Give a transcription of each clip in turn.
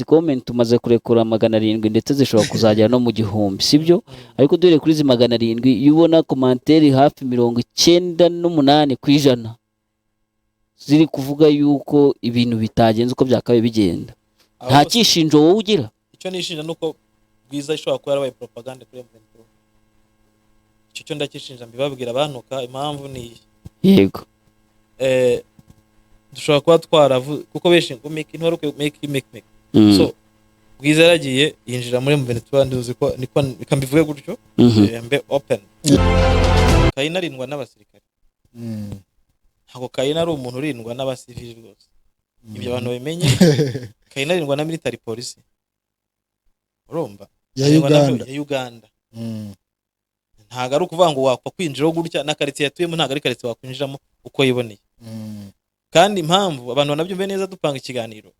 comment tumaze kurekura 700 ndetse zishobora kuzagera no mu 1000 sibyo ariko dore kuri 700 iyo ubona commentaire hafi 98% ziri kuvuga yuko ibintu bitagenze uko byakabaye bigenda nta kishinjo wowe ugira icyo nishinja nuko Bwiza ishobora kuba yarabaye propaganda kuri M23 icyo ndakishinja mbibabwira abantuka impamvu ni yego dushobora kuba twaravu kuko beshe ngo make so Bwiza yaragiye yinjira muri M23 nduzi ko niko bikambivuye gutyo mbe open Kayina arindwa n'abasirikare ntabwo Kayina ari umuntu urindwa n'abasivili rwose ibyo abantu bemenye Kayina arindwa na military police urumva ya Uganda ntago ari ukuvuga ngo wakwa kwinjira gutya na quartier yatuyemo ntago ari quartier wakwinjiramo uko yiboneye kandi impamvu abantu banabyumve neza dupanga ikiganiro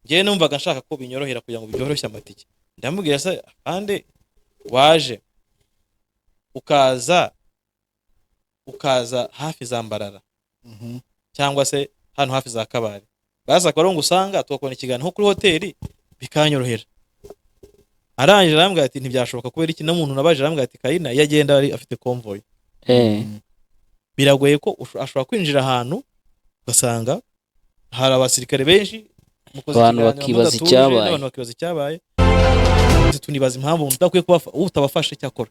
ngiye numvaga nshaka ko binyorohera kugira ngo byoroshye amatike ndamubwira se ande waje ukaza hafi za Mbarara cyangwa se hano hafi za Kabare baza ko ngo usanga tukakora ikiganiro kuri hoteli bikanyorohera arangije arambwira ati ntibyashoboka kubera iki n'umuntu nabaje arambwira ati Kayina yagenda ari afite convoy biragoye ko ashobora kwinjira ahantu ugasanga hari abasirikare benshi abantu bakibaza icyabaye tunibaza impamvu udakwiye kuba utabafashe cyakora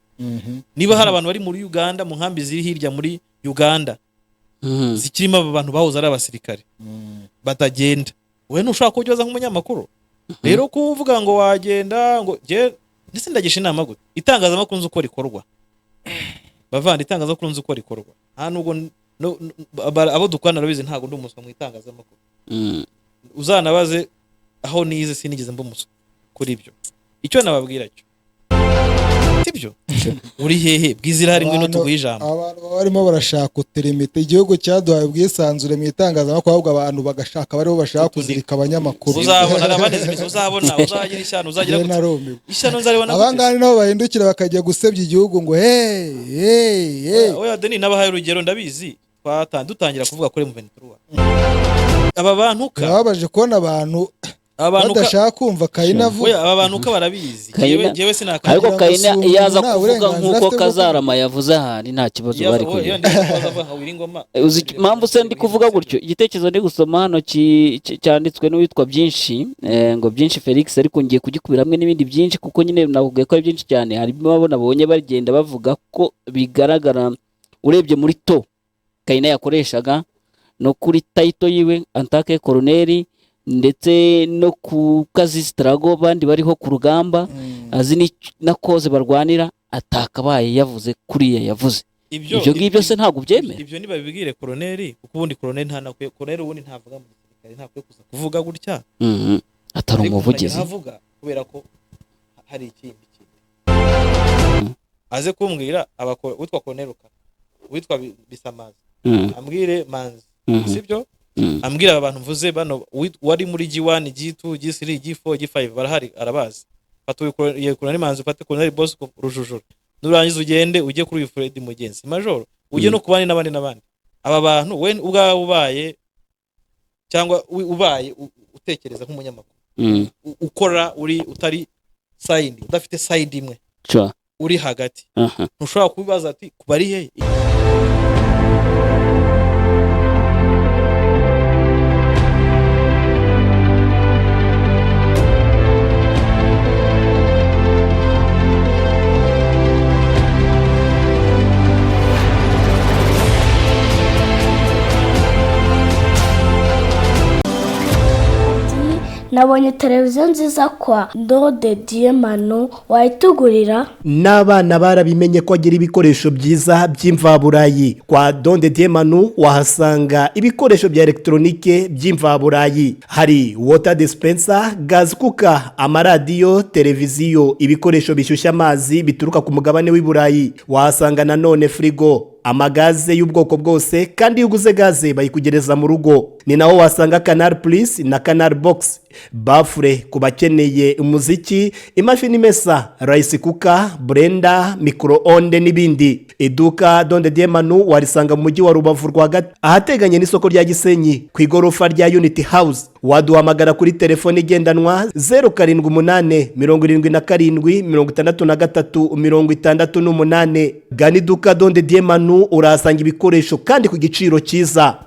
niba hari abantu bari muri Uganda mu nkambi ziri hirya muri Uganda zikirimo abantu bahoze ari abasirikare batagenda we ntushaka kujoza nk'umunyamakuru rero kuvuga ngo wagenda ngo je ndetse ndagisha inama gute itangazamakuru nzi uko rikorwa bavanda itangazamakuru nzi uko rikorwa nta nubwo abo dukwana rabizi ntago ndi umuswa mu itangazamakuru uzanabaze aho nize sinigeze mba umuswa kuri ibyo icyo nababwira cyo sibyo uri hehe Bwizira hari ngwino tugwijambo abantu barimo barashaka uterimite igihugu cyaduhaye ubwisanzure mu itangazamakuru ahubwo abantu bagashaka bariho bashaka kuzirika abanyamakuru uzabona nabaneze uzabona uzagira ishyano uzagira ishyano nzaribona abangani nabo bahindukira bakajya gusebya igihugu ngo oya Deni nabahaye urugero ndabizi dutangira kuvuga kuri M23 aba bantu babaje kubona abantu badashaka kumva Kayina avuga oya aba bantu barabizi jewe sinaka ariko Kayina yaza kuvuga nkuko Kazarama yavuze ahari nta kibazo bari kugira impamvu se ndi kuvuga gutyo igitekerezo ndi gusoma hano cyanditswe n'uwitwa byinshi ngo byinshi Felix ariko ngiye kugikubira hamwe n'ibindi byinshi kuko nyine navuga ko ari byinshi cyane hari babona babonye bagenda bavuga ko bigaragara urebye muri to Kayina yakoreshaga no kuri title yiwe antake colonel ndetse no ku kazi strago bandi bariho ku rugamba azi na koze barwanira atakabaye yavuze kuriya yavuze ibyo ngibyo se ntago byemera ibyo niba bibwire colonel kuko ubundi colonel ntanakwiye colonel ubundi ntavuga mu gisirikare ntakwiye kuza kuvuga gutya atari umuvugizi avuga kubera ko hari ikindi aze kumbwira witwa colonel witwa Bisamazi ambwire Manzi sibyo ambwira abantu mvuze bano wari muri G1 G2 G3 G4 G5 barahari arabazi fatuye colonel Manzi fate colonel Bosco Rujujura nurangiza ugende ujye kuri uyu Fred Mugenzi major ujye no kubani n'abandi aba bantu we ubwawe ubaye cyangwa ubaye utekereza nk'umunyamakuru ukora uri utari side udafite side imwe uri hagati ntushobora kubibaza ati kubari he nabonye televiziyo nziza kwa Ndode Diemano wayitugurira n'abana barabimenye ko agira ibikoresho byiza by'imvaburayi kwa Ndode Diemano wahasanga ibikoresho bya elektronike by'imvaburayi hari water dispenser gas cooker amaradiyo televiziyo ibikoresho bishyushya amazi bituruka ku mugabane w'iburayi wahasanga nanone frigo amagaze y'ubwoko bwose kandi yuguze gaze bayikugereza mu rugo ni naho wasanga Canal Plus na Canal Box bafure kubakeneye umuziki imashini mesa rice cooker blender micro-onde n'ibindi iduka Ndode Diemano warisanga mu mujyi wa Rubavu rwagati ahateganye n'isoko rya Gisenyi ku igorofa rya Unity House waduhamagara kuri telefone igendanwa 0787 gana iduka Donde Dieu Manu urahasanga ibikoresho kandi ku giciro cyiza.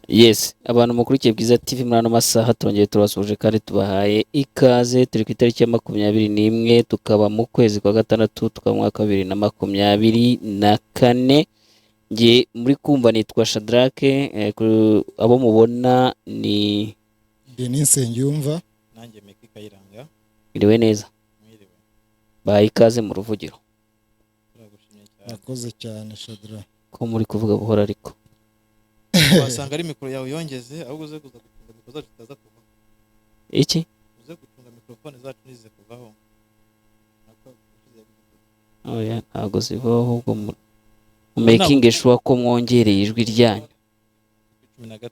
Yes, abantu mukurikiye Bwiza TV muri ano masaha turongeye turabasuje kandi tubahaye ikaze. Turi ku itariki ya 21 tukaba mu kwezi kwa gatandatu tukaba mu mwaka wa 2024. Nge muri kumva nitwa Shadrake, abo mubona ni Denis Nsengiyumva nanjye Meki Kayiranga. iriwe neza, Mwiriwe. bahaye ikaze mu ruvugiro. Turagushimye cyane. nakoze cyane Shadra. Ko muri kuvuga buhora ariko Wasanga ari mikoro yawe yongeze ahubwo uze kuza gutunga mikoro zacu zitaza kuva. iki Uze gutunga mikrofone zacu nize kuvaho. oya ntago zivaho, ahubwo mu making sure ko mwongereye ijwi ryanyu. 13.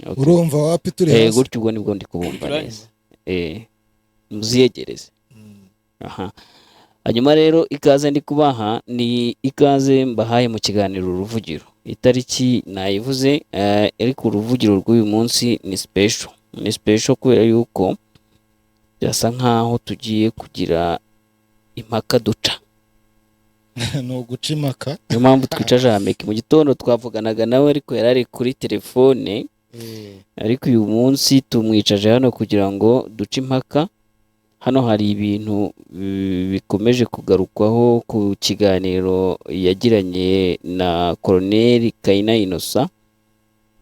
Okay. urumva wapi turi hasi Gutyo ubwo nibwo ndi kubumva neza. Muziyegereze. Aha. Hanyuma rero ikaze ndi kubaha ni ikaze mbahaye mu kiganiro uruvugiro. Itariki nayivuze, ariko uruvugiro rw'uyu munsi ni special. Ni special kubera yuko byasa nkaho tugiye kugira impaka duca. no guca impaka. Niyo mpamvu twicaje Hameki. Mu gitondo twavuganaga nawe ariko yarari kuri telefone, ariko uyu munsi tumwicaje hano kugira ngo duce impaka. Hano hari ibintu bikomeje kugarukwaho ku kiganiro yagiranye na Colonel Kayina Innocent.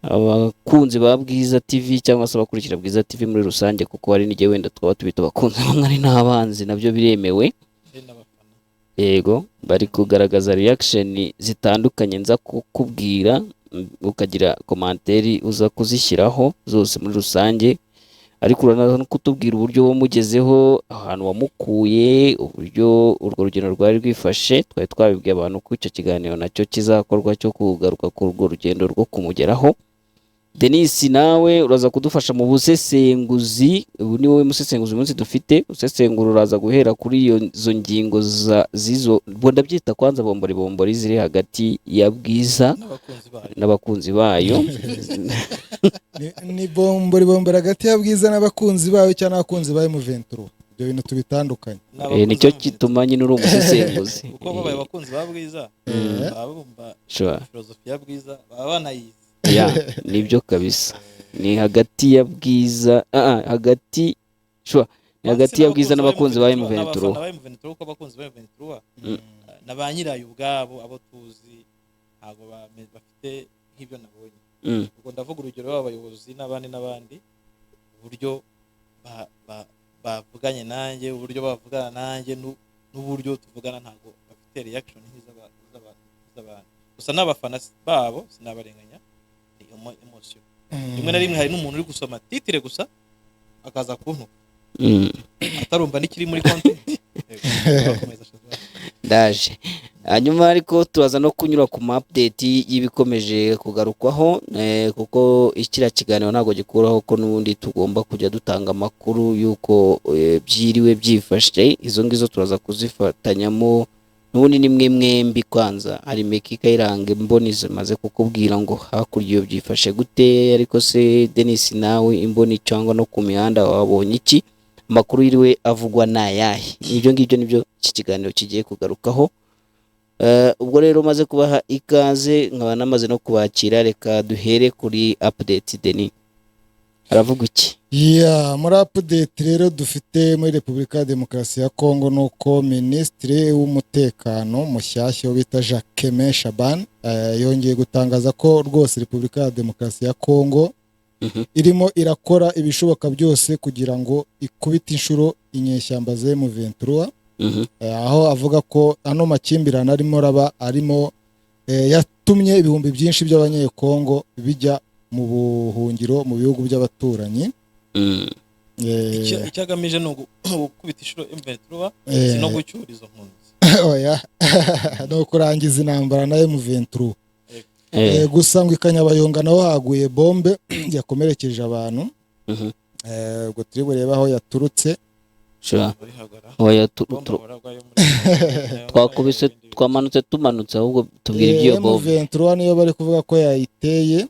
Abakunzi ba Bwiza TV cyangwa se abakurikira Bwiza TV muri rusange, kuko hari n'igihe wenda twaba tubita abakunzi bamwe ari n'abanzi, nabyo biremewe. Yego, bari kugaragaza reaction zitandukanye nza kukubwira, ukagira komanteri uza kuzishyiraho zose muri rusange. Ariko uranaza no kutubwira uburyo wamugezeho, ahantu wamukuye, uburyo urwo rugendo rwari rwifashe. Twari twabibwiye abantu ko icyo kiganiro nacyo kizakorwa cyo kugaruka ku urwo rugendo rwo kumugeraho. Denis, nawe uraza kudufasha mu busesenguzi. Ubu ni wowe musesenguzi umunsi dufite. Usesengura uraza guhera kuri izo ngingo zizo ndabyita kwanza bombori ziri hagati ya Bwiza n'abakunzi bayo. ni bombori hagati ya Bwiza n'abakunzi bayo cyangwa abakunzi bayo mu Ventura. Ibyo bintu tubitandukanye. Nicyo kituma nyine uri umusesenguzi. Uko babaye abakunzi ba Bwiza, babumva filozofi ya Bwiza, baba banayizi. Ya, nibyo kabisa. Ni hagati ya Bwiza, hagati ni hagati ya Bwiza n'abakunzi bayo mu Ventura. Uko abakunzi bayo mu Ventura na ba nyirayo ubwabo abo tuzi ntabwo bafite nk'ibyo nabonye. Ubwo ndavuga urugero w'abayobozi n'abandi uburyo bavuganye nanjye, uburyo bavugana nanjye n'uburyo tuvugana ntabwo bafite reaction nk'iz'abantu. Gusa n'abafana babo sinabarenganya, ni emotion. Rimwe na rimwe hari n'umuntu uri gusoma titire gusa akaza kuntuka, atarumva n'ikiri muri content. Ndaje. Hanyuma ariko turaza no kunyura ku update y'ibikomeje kugarukwaho, kuko ikira kiganiro ntago gikuraho ko n'ubundi tugomba kujya dutanga amakuru yuko byiriwe byifashe. Izo ngizo turaza kuzifatanyamo. N'ubundi ni mwembi kwanza hari Meki Kayiranga imboni zimaze kukubwira ngo hakurya iyo byifashe gute. Ariko se Denis, nawe imboni cyangwa no ku mihanda wabonye iki? Amakuru yiriwe avugwa nayahe? Ibyo ngibyo nibyo iki kiganiro kigiye kugarukaho. Ubwo rero maze kubaha ikaze, nkaba namaze no kubakira. Reka duhere kuri update. Denis, aravuga iki? Muri update rero dufite muri Repubulika ya Demokarasi ya Kongo nuko Minisitiri w'umutekano mushyashya bita Jacques Shaban yongeye gutangaza ko rwose Repubulika ya Demokarasi ya Kongo irimo irakora ibishoboka byose kugira ngo ikubite inshuro inyeshyamba ze mu Ventura. Aho avuga ko ano makimbirane arimo yatumye ibihumbi byinshi by'abanyekongo bijya mu buhungiro mu bihugu by'abaturanyi. Icyagamije ni gukubita inshuro M23 no gucyura izo mpunzi. Oya, no kurangiza intambara na M23. Gusa ngo ikanyabayonga naho haguye bombe yakomerekeje abantu. Ubwo turi bureba aho yaturutse. Twakubise twamanutse tumanutse, ahubwo tubwira ibyo bombe. M23 niyo bari kuvuga ko yayiteye.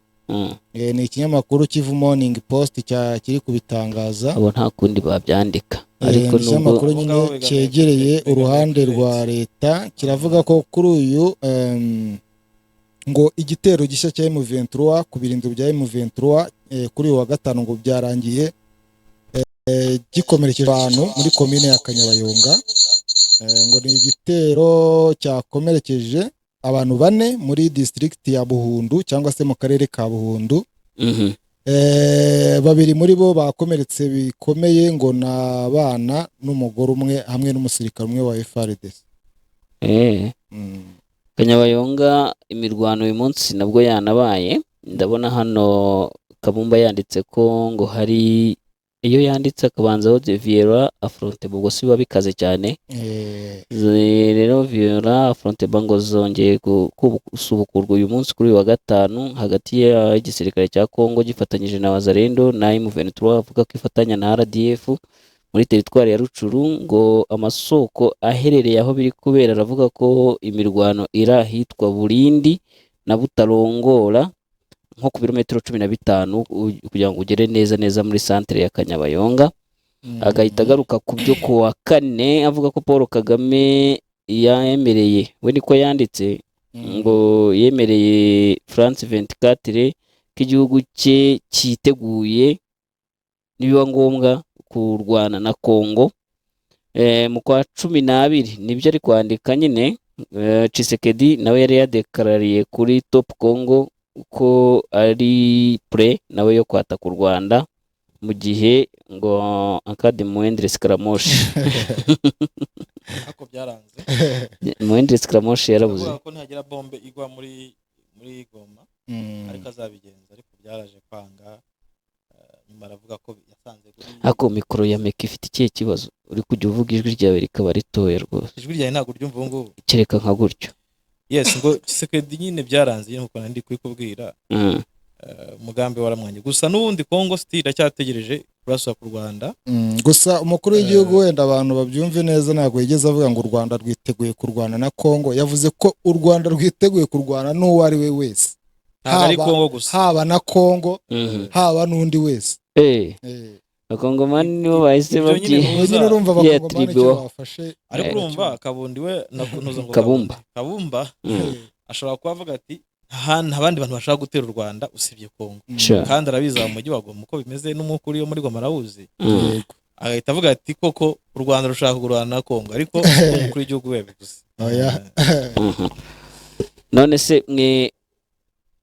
ni ikinyamakuru Kivu Morning Post kiri kubitangaza. abo nta kundi babyandika, ariko ikinyamakuru nyine cyegereye uruhande rwa leta kiravuga ko kuri uyu ngo igitero gishya cya M23 ku birindiro bya M23 kuri uyu wa gatanu ngo byarangiye gikomerekeje abantu muri komine ya Kanyabayonga. Ngo ni igitero cyakomerekeje abantu 4 muri district ya Buhundu cyangwa se mu karere ka Buhundu. Babiri muri bo bakomeretse bikomeye ngo n'abana n'umugore umwe hamwe n'umusirikare umwe wa FARDC. Kanyabayonga imirwano uyu munsi nabwo yanabaye, ndabona hano Kabumba yanditse ko ngo hari iyo yanditse akabanzaho Viera affronte ubwo si biba bikaze cyane. Rero Viera affronte ngo zongeye gusubukurwa uyu munsi kuri wa gatanu hagati y'igisirikare cya Kongo gifatanyije na Wazalendo na M23 avuga ko ifatanya na RDF muri teritwari ya Rucuru. Ngo amasoko aherereye aho biri kubera aravuga ko imirwano irahitwa Burindi na Butarongora nko ku birometero 15 kugira ngo ugere neza muri centre ya Kanyabayonga. Agahita agaruka ku byo ku wa kane avuga ko Paul Kagame yemereye, we niko yanditse, ngo yemereye France 24 ko igihugu cye cyiteguye nibiba ngombwa kurwana na Kongo mu kwa 12. Nibyo ari kwandika nyine. Tshisekedi nawe yari yadekarariye kuri Top Congo ko ari pre nawe yo kwata ku Rwanda mu gihe ngo akade Muendere Skramoshi ako byaranze. Muendere Skramoshi yarabuze ko ntagira bombe igwa muri Goma, ariko azabigenza, ariko byaraje kwanga. Nyuma aravuga ko yasanze ako mikoro ya Meki ifite ikihe kibazo, uri kujya uvuga ijwi ryawe rikaba ritoye rwose. Ijwi ryawe ntabwo ryumva ubu ngubu, kereka nka gutyo. Yes, ngo Tshisekedi nyine byaranze nkuko nandi kubwira. Umugambi waramwanye gusa n'ubundi Kongo still acyategereje kuraswa ku Rwanda. Gusa umukuru w'igihugu wenda abantu babyumve neza ntabwo yigeze avuga ngo u Rwanda rwiteguye kurwana na Kongo. Yavuze ko u Rwanda rwiteguye kurwana n'uwo ari we wese, haba na Kongo haba n'undi wese. Abakongomani nibo bahise nyine urumva abakongomani icyo bafashe. Ariko urumva Kabundi we nakunoza ngo Kabumba ashobora kuvuga ati abandi bantu bashaka gutera u Rwanda usibye Kongo, kandi arabiza mu mujyi wa Goma uko bimeze n'umukuru yo muri Goma arawuzi. Agahita avuga ati koko u Rwanda rushaka kurwana na Kongo, ariko umukuru w'igihugu we gusa. None se mwe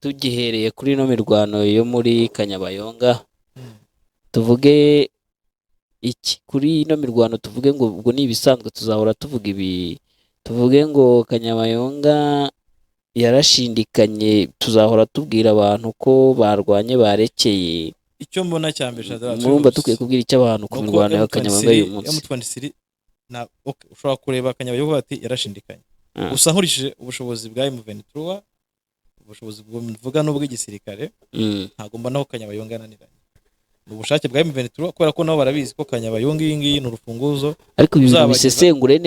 tugihereye kuri no mirwano yo muri Kanyabayonga, tuvuge iki kuri ino mirwano? Tuvuge ngo ubwo ni ibisanzwe tuzahora tuvuga ibi, tuvuge ngo Kanyabayonga yarashindikanye, tuzahora tubwira abantu ko barwanye barekeye. Icyo mbona cyambere Shadrach, murumva tukwiye kubwira icyo abantu ku mirwano ya Kanyabayonga uyu munsi. M23 na ushobora kureba Kanyabayonga ati yarashindikanye, gusa nkurishije ubushobozi bwa M23, ubushobozi bw'uvuga n'ubw'igisirikare, ntago mbona ko Kanyabayonga yananiranye. Ubushake bwa M23 kubera ko nabo barabizi ko Kanyabayonga iyi ngiyi n'urufunguzo. Ariko ubisesengure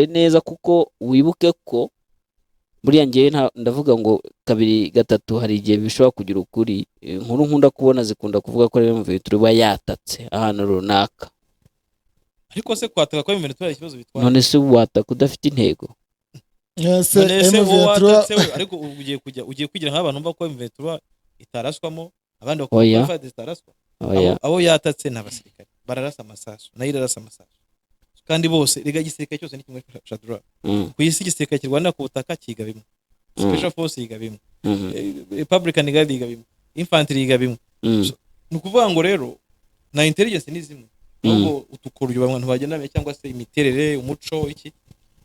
neza kuko wibuke ko buriya ngiye ndavuga ngo 2-3 hari igihe bishobora kugira ukuri. Nkuru nkunda kubona zikunda kuvuga ko M23 bayatatse ahantu runaka, ariko se kwataka ko M23 ikibazo bitwara. None se wataka udafite intego? Yes, M23 ariko ugiye kugira nk'abantu mva ko M23 itaraswamo abandi bakora fadi zitaraswa. Abo yatatse n'abasirikare bararasa amasasu, nayo irarasa amasasu, kandi bose riga gisirikare cyose ni kimwe. Shadrach, ku isi gisirikare kirwana ku butaka kiga bimwe, special force yiga bimwe, republican guard yiga bimwe, infantry yiga bimwe. Ni ukuvuga ngo rero na intelligence ni zimwe, nubwo utukuryo abantu bagenda cyangwa se imiterere, umuco, iki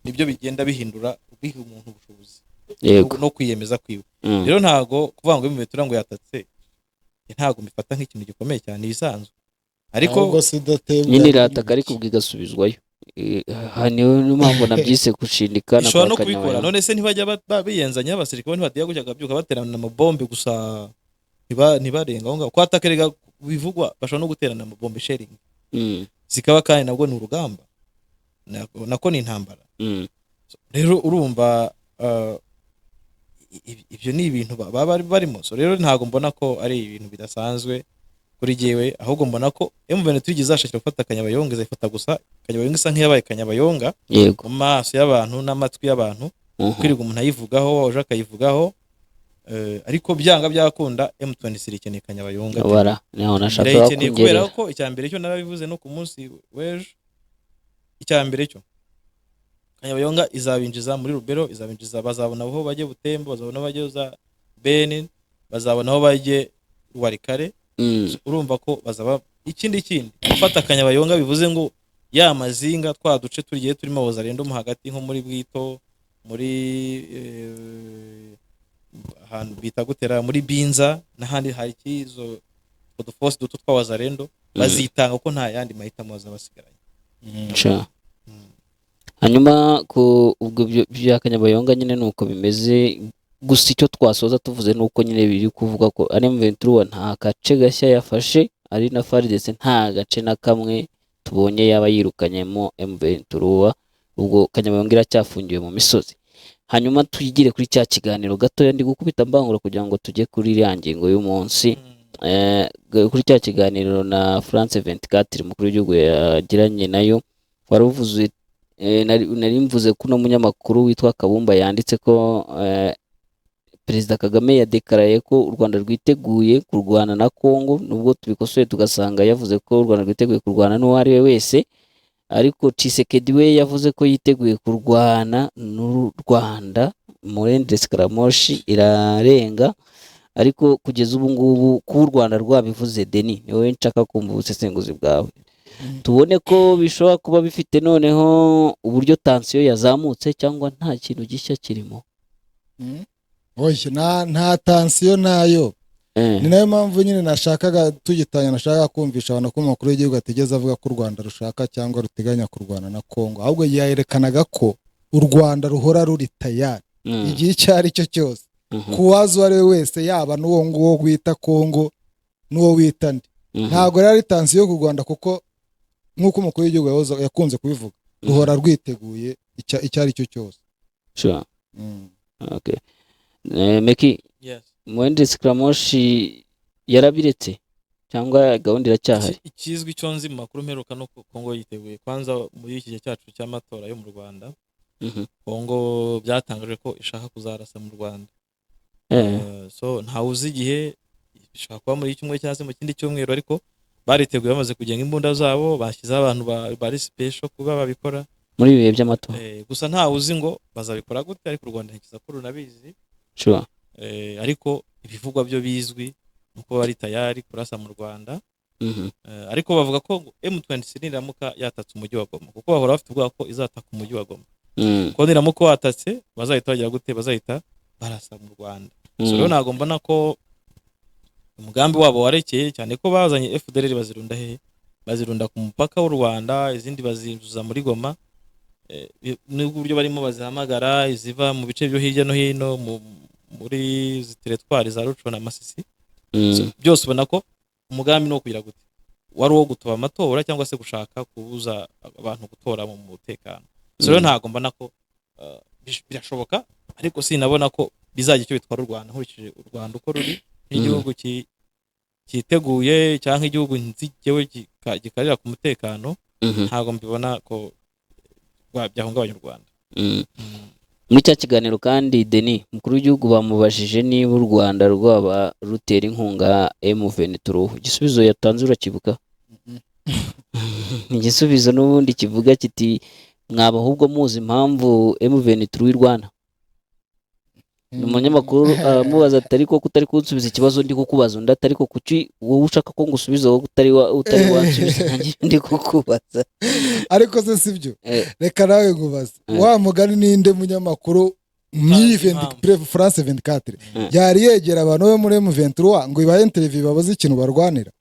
nibyo bigenda bihindura ubiha umuntu ubushobozi no kwiyemeza kwiwe. Rero ntago kuvuga ngo M23 ngo yatatse, ntago mbifata nk'ikintu gikomeye cyane ibisanzwe, ariko nyine irataka ariko bwigasubizwayo. Niyo mpamvu nabyise gushindikana kwa Kanyabayonga. None se ntibajya babiyenzanya abasirikare ntibadiya gujyaga byuka baterana amabombe gusa ntibarenga aho ngaho kwatakerega bivugwa, bashobora no guterana amabombe sharing zikaba kandi nabwo ni urugamba nako ni intambara. Rero urumva ibyo ni ibintu baba barimo. So rero ntago mbona ko ari ibintu bidasanzwe kuri jewe, ahubwo mbona ko M23 izashakira gufata Kanyabayonga, izayifata gusa Kanyabayonga isa nk'iyabaye Kanyabayonga yego mu maso y'abantu n'amatwi y'abantu, kwirirwa umuntu ayivugaho uje akayivugaho, ariko byanga byakunda M23 ikeneye Kanyabayonga bara naho nashaka ikeneye, kubera kungerera ko icyambere cyo narabivuze no ku munsi w'ejo, icyambere cyo Kanyabayonga izabinjiza muri Rubero, izabinjiza bazabona aho bajye Butembo, bazabona aho bajye za Benin, bazabona aho bajye Warikare. Urumva ko bazaba ikindi gufata Kanyabayonga bivuze ngo ya mazinga twa duce turiye turimo Wazalendo mu hagati nko muri Bwito, muri ahantu bita gutera muri Binza n'ahandi hari kizo force duto twa Wazalendo bazitanga ko nta yandi mahitamo bazabasigaranye. hanyuma ku ubwo bya Kanyabayonga nyine nuko bimeze. Gusa icyo twasoza tuvuze nuko nyine biri kuvuga ko M23 nta gace gashya yafashe, ari na FARDC nta gace na kamwe tubonye yaba yirukanyemo M23, ubwo Kanyabayonga iracyafungiwe mu misozi. Hanyuma tuyigire kuri cya kiganiro gatoya ndi gukubita mbangura kugira ngo tujye kuri iriya ngingo y'umunsi. Kuri cya kiganiro na France 24 mukuru w'igihugu yagiranye nayo, waravuze nari mvuze ko no munyamakuru witwa Kabumba yanditse ko Perezida Kagame yadekaraye ko u Rwanda rwiteguye kurwana na Kongo, nubwo tubikosoye tugasanga yavuze ko u Rwanda rwiteguye kurwana n'uwo ari we wese, ariko Tshisekedi we yavuze ko yiteguye kurwana n'u Rwanda. Murende Skaramoshi irarenga, ariko kugeza ubu ngubu ku Rwanda rwabivuze. Deni ni wowe nshaka kumva ubusesenguzi bwawe, tubone ko bishobora kuba bifite noneho uburyo tension yazamutse cyangwa nta kintu gishya kirimo. Nta tension nayo. Ni nayo mpamvu nyine nashakaga tugitanya, nashaka kumvisha abantu ko umukuru w'igihugu atigeze avuga ko u Rwanda rushaka cyangwa ruteganya kurwana na Kongo, ahubwo yerekanaga ko u Rwanda ruhora ruri tayari igihe icyo ari cyo cyose, kuwaza uwo ari we wese, yaba n'uwo nguwo wita Kongo n'uwo wita ndi. Ntabwo rero ari tension yo ku Rwanda, kuko nk'uko umukuru w'igihugu yakunze kubivuga, ruhora rwiteguye icyo ari cyo cyose. Sure. Okay. Meki, yes. Mwende Skaramoshi yarabiretse cyangwa gahunda iracyahari? Ikizwi cyo nzi mu makuru mperuka no Kongo yiteguye kwanza muri iki gihe cyacu cy'amatora yo mu Rwanda. Kongo byatangaje ko ishaka kuzarasa mu Rwanda. So nta uzi igihe ishaka kuba muri cyumwe cyangwa se mu kindi cyumweru, ariko bariteguye bamaze kugenga imbunda zabo, bashyize abantu bari special kuba babikora muri bihe by'amatora. Gusa nta uzi ngo bazabikora gute, ariko u Rwanda ntikiza ko runabizi. Sure. Ariko ibivugwa byo bizwi nuko bari tayari kurasa mu Rwanda. Ariko bavuga ko M23 niramuka yatatse umujyi wa Goma, kuko bahora bafite ubwoba ko izataka umujyi wa Goma. Ko niramuka watatse bazahita bagira gute, bazahita barasa mu Rwanda. So rero ntago mbona ko umugambi wabo warekeye, cyane ko bazanye FDLR bazirunda hehe, bazirunda ku mupaka w'u Rwanda, izindi bazinjuza muri Goma. N'uburyo barimo bazihamagara iziva mu bice byo hirya no hino muri teritwari za Ruco na Masisi. Byose ubona ko umugambi no kugira gute wari wo gutoba amatora cyangwa se gushaka kubuza abantu gutora mu mutekano. So rero ntago mbona ko birashoboka, ariko sinabona ko bizagira icyo bitwara u Rwanda, nkurikije u Rwanda uko ruri igihugu cyiteguye cyangwa igihugu nzigewe gikarira ku mutekano. Ntago mbibona ko byahungabanya u Rwanda. Muri cya kiganiro kandi Deni mukuru w'igihugu bamubajije niba u Rwanda rwaba rutera inkunga M23, igisubizo yatanze urakibuka? Igisubizo n'ubundi kivuga kiti mwaba ahubwo muzi impamvu M23 y'Irwana. Umunyamakuru aramubaza atari ko kutari kunsubiza ikibazo ndi kukubaza, undi atari ko kuki wowe ushaka ko ngusubiza wowe utari wansubiza nanjye ndi kukubaza. Ariko se sibyo, reka nawe ngubaza, wa mugani ninde munyamakuru muri France 24 yari yegera abantu bo muri M23 ngo ibahe interview babaze ikintu barwanira?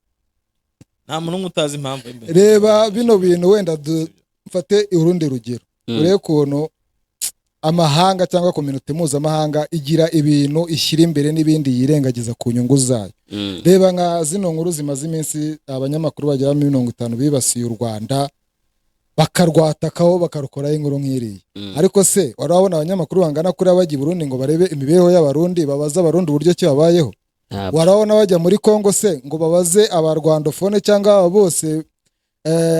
Nta muntu utazi impamvu. Reba bino bintu, wenda dufate urundi rugero, urebe kuntu amahanga cyangwa community mpuzamahanga igira ibintu ishyira imbere n'ibindi yirengagiza ku nyungu zayo. Reba nka zino nkuru zimaze iminsi abanyamakuru bagera muri 50 bibasiye u Rwanda, bakarwatakaho bakarukoraho inkuru nk'iriya. Ariko se warabona abanyamakuru bangana kuri bajya i Burundi ngo barebe imibereho y'abarundi, babaza abarundi uburyo ki babayeho? Warabona bajya muri Kongo se ngo babaze abarwandofone cyangwa abo bose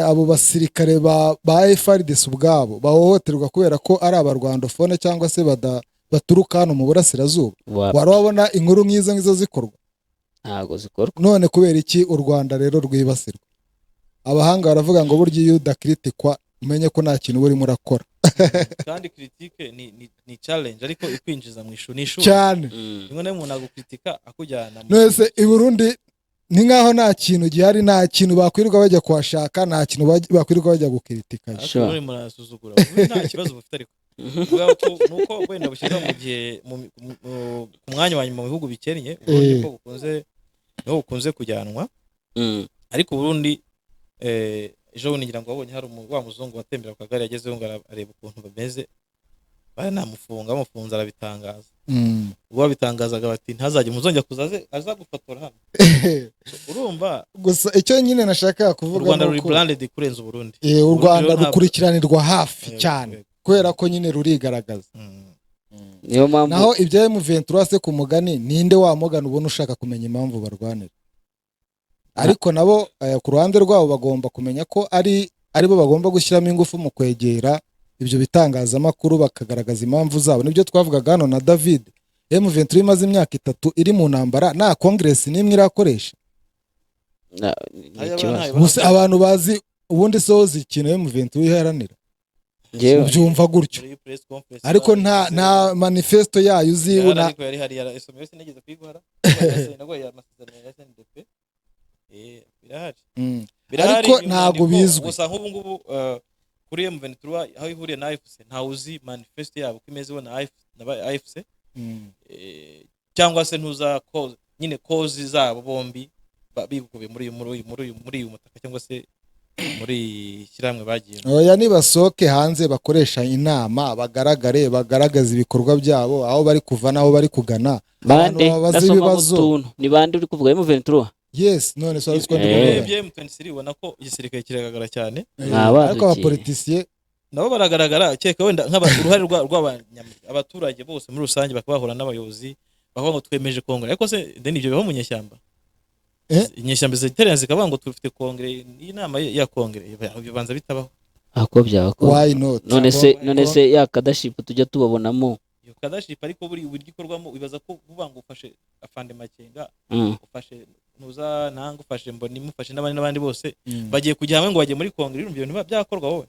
abo basirikare ba FARDC ubwabo bahohoterwa kubera ko ari abarwandofone cyangwa se baturuka hano mu burasirazuba? Warabona inkuru nk'izo zikorwa? Ntago zikorwa. None kubera iki u Rwanda rero rwibasirwa? Abahanga baravuga ngo burya iyo udakritikwa umenye ko nta kintu urimo urakora. Kandi critique ni challenge ariko ikwinjiza mu ishuri cyane. Rimwe na rimwe nagukritika akujyana nose i Burundi ni nkaho nta kintu gihari, nta kintu bakwirirwa bajya kuhashaka, nta kintu bakwirirwa bajya gukritika. Muri murasuzugura nta kibazo bufite ariko nuko wenda bushyira mu gihe ku mwanya wa nyuma mu bihugu bikennye Burundi ko bukunze kujyanwa. Ariko Burundi ejo bundi ngira ngo wabonye hari wa muzungu watembera ku kagari yagezeho ngo areba ukuntu bameze, baranamufunga, bamufunze arabitangaza. Ubwo babitangazaga bati ntazajye muzongera kuzaze azagufotora hano. Urumva gusa icyo nyine nashaka kuvuga u Rwanda ruri branded kurenza Burundi. U Rwanda rukurikiranirwa hafi cyane kubera ko nyine rurigaragaza. Niyo mpamvu naho ibya M23 se ku mugani ninde wamugana ubona ushaka kumenya impamvu barwanira? Ariko nabo ku ruhande rwabo bagomba kumenya ko aribo bagomba gushyiramo ingufu mu kwegera ibyo bitangazamakuru bakagaragaza impamvu zabo. Nibyo twavugaga hano na David, M23 imaze imyaka 3 iri mu ntambara, nta congress nimwe irakoresha. Gusa abantu bazi ubundi sozi ikintu M23 iharanira byumva gutyo, ariko nta manifesto yayo uzibona. Ariko yari hari SMS nigeze kwiguhara nago ya masezerano ya SNDP birahari ariko ntago bizwi. Gusa nk'ubu ngubu kuri M23 aho ihuriye na AFC nta uzi manifesto yabo kimeze na AFC cyangwa se ntuza cause nyine cause zabo bombi bigukubiye muri uyu mutaka cyangwa se muri kiramwe bagiye. Oya nibasoke hanze bakoresha inama bagaragaza ibikorwa byabo aho bari kuva naho bari kugana. Bande ibibazo ni bande uri kuvuga M23? Yes, none so ariko M23 ubona ko igisirikare kiragaragara cyane. Ariko abapolitisiye nabo baragaragara cyeka wenda nk'uruhare rw'abaturage bose muri rusange bakabahura n'abayobozi bakavuga ngo twemeje kongere. Ariko se deni ibyo biho mu nyeshyamba inyeshyamba ziteranye zikavuga ngo tufite kongere, inama ya kongere bibanza bitabaho. Ako byako why not? none se ya kadaship tujya tubabonamo iyo kadaship, ariko buri gikorwamo wibaza ko kuvuga ngo ufashe afande Makenga ufashe nuza nanga ufashe Mboni mufashe n'abandi bose bagiye kujya hamwe ngo bagiye muri kongere, urumva ibintu byakorwa wowe.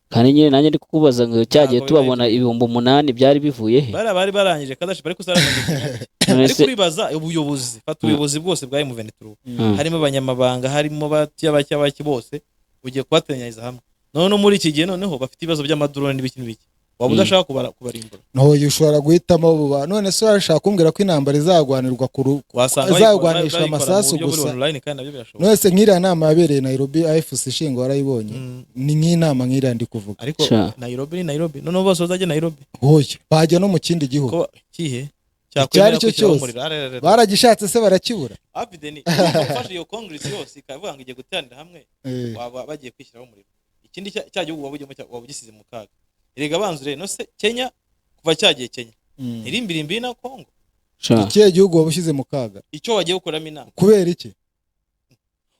Kandi nyine nanjye ndi kukubaza ngo cyagiye tubabona 8,000 byari bivuye he? Bari barangije kadaship ariko sarangije. Ariko uribaza ubuyobozi, fata ubuyobozi bwose bwa M23 harimo abanyamabanga, harimo baki bose ugiye kubatenyariza hamwe. None muri iki gihe noneho bafite ibibazo by'amadrone n'ibiki waba udashaka kubarimbura. No ushobora guhitamo buba. None se urashaka kumbwira ko intambara izagwanirwa izagwanishwa amasasu gusa? None se nk'iriya nama yabereye Nairobi AFC ishingo warayibonye? Ni nk'inama nk'iriya ndi kuvuga. Ariko Nairobi none bose bazajya Nairobi. Hoye bajya no mu kindi gihugu kihe cyari cyo cyose baragishatse se barakibura. Abideni ufashe iyo congress yose ikavuga ngo igiye guteranira hamwe bagiye kwishyiraho umuriro. Ikindi cya gihugu wabugisize mu kaga. Erega banzure no se Kenya kuva cyagiye Kenya irimbirimbi na Kongo. Ikihe gihugu wabushyize mu kaga? Icyo wagiye gukoramo inama kubera iki?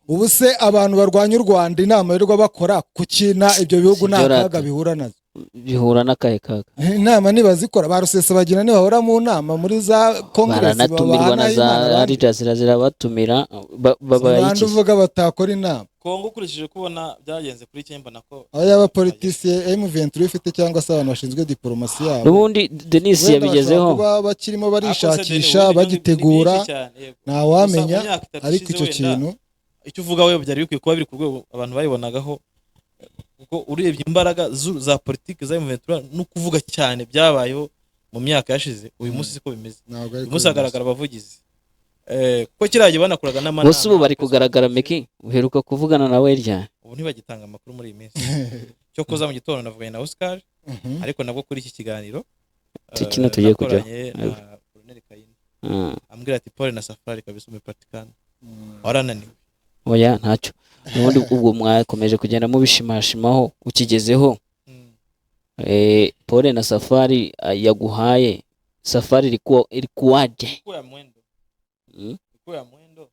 Ubu se abantu barwanya u Rwanda inama y'irwa bakora kukina ibyo bihugu nta kaga bihura nazo? Bihura n'akahe kaga? Inama nibazikora barusesabagina nibahora mu nama muri za congress baranatumirwa na za Aljazeera zirabatumira babayiki uvuga batakora inama. Kongo kurishije kubona byagenze kuri Kemba nako aba politiciens M23 ifite cyangwa se abantu bashinzwe diplomasi yabo. Nubundi Denis yabigezeho bakirimo barishakisha bagitegura nta wamenya. Ariko icyo kintu icyo uvuga we byari bikwiye kuba biri ku rwego abantu bayibonagaho, kuko urebye imbaraga za politiki za M23 no kuvuga cyane byabayeho mu myaka yashize. Uyu munsi siko bimeze. Uyu munsi agaragara abavugizi kuko kiraje banakuraga n'amanama. Bose ubu bari kugaragara Meki uheruka kuvugana nawe ryane? Ubu ntibagitanga amakuru muri iyi minsi. Cyo kuza mu gitondo navuganye na Oscar ariko nabwo kuri iki kiganiro kino tugiye kujya Colonel Kayini ambwira ati Paul na Safari kabisa umepatikana warananiwe. Oya ntacyo n'ubundi ubwo mwakomeje kugenda mubishimashimaho ukigezeho. Pole na Safari yaguhaye Safari ilikuwaje? Kwa mwendo. Kwa mwendo.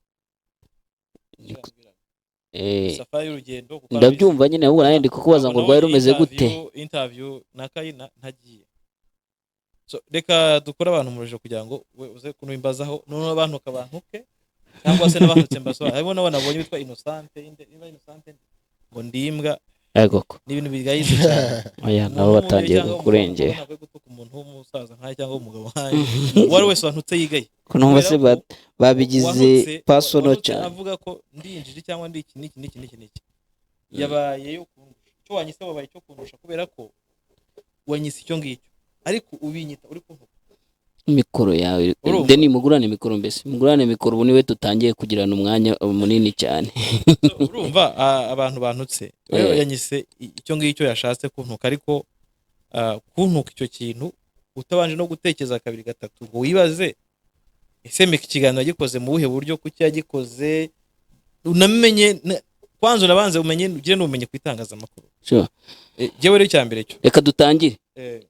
Safari y'urugendo kuko ndabyumva nyine ahubwo nawe ndi kukubaza ngo rwari rumeze gute. Interview na Kayina ntagiye. So reka dukora abantu murije kugira ngo uze kunimbazaho none abantu kabantuke cyangwa se n'abantutse mbaso harimo n'abonabonye bitwa Innocente ngo ndimbwa egoko n'ibintu bigayize cyane. Aya nabo batangiye kurengera ntabwo gutuka umuntu w'umusaza nkaye cyangwa umugabo nkaye wari wese wantutse yigaye kunumva se babigize personal cyane avuga ko ndinjije cyangwa ndi iki yabaye yo cyo wanyise wabaye cyo kundusha kubera ko wanyise icyo ngicyo ariko ubinyita uri kuvuga mikoro yawe Deni mugurane mikoro mbese mugurane mikoro ubu niwe tutangiye kugirana umwanya munini cyane. Urumva abantu bantutse rero yanyise icyo ngicyo yashatse kuntuka ariko kuntuka icyo kintu utabanje no gutekereza kabiri gatatu ngo wibaze ese meka ikiganiro gikoze mu buhe buryo kuki yagikoze unamenye kwanza urabanze umenye ugire n'umenye kwitangaza amakuru. Sure. Jewe rero cyambere cyo reka dutangire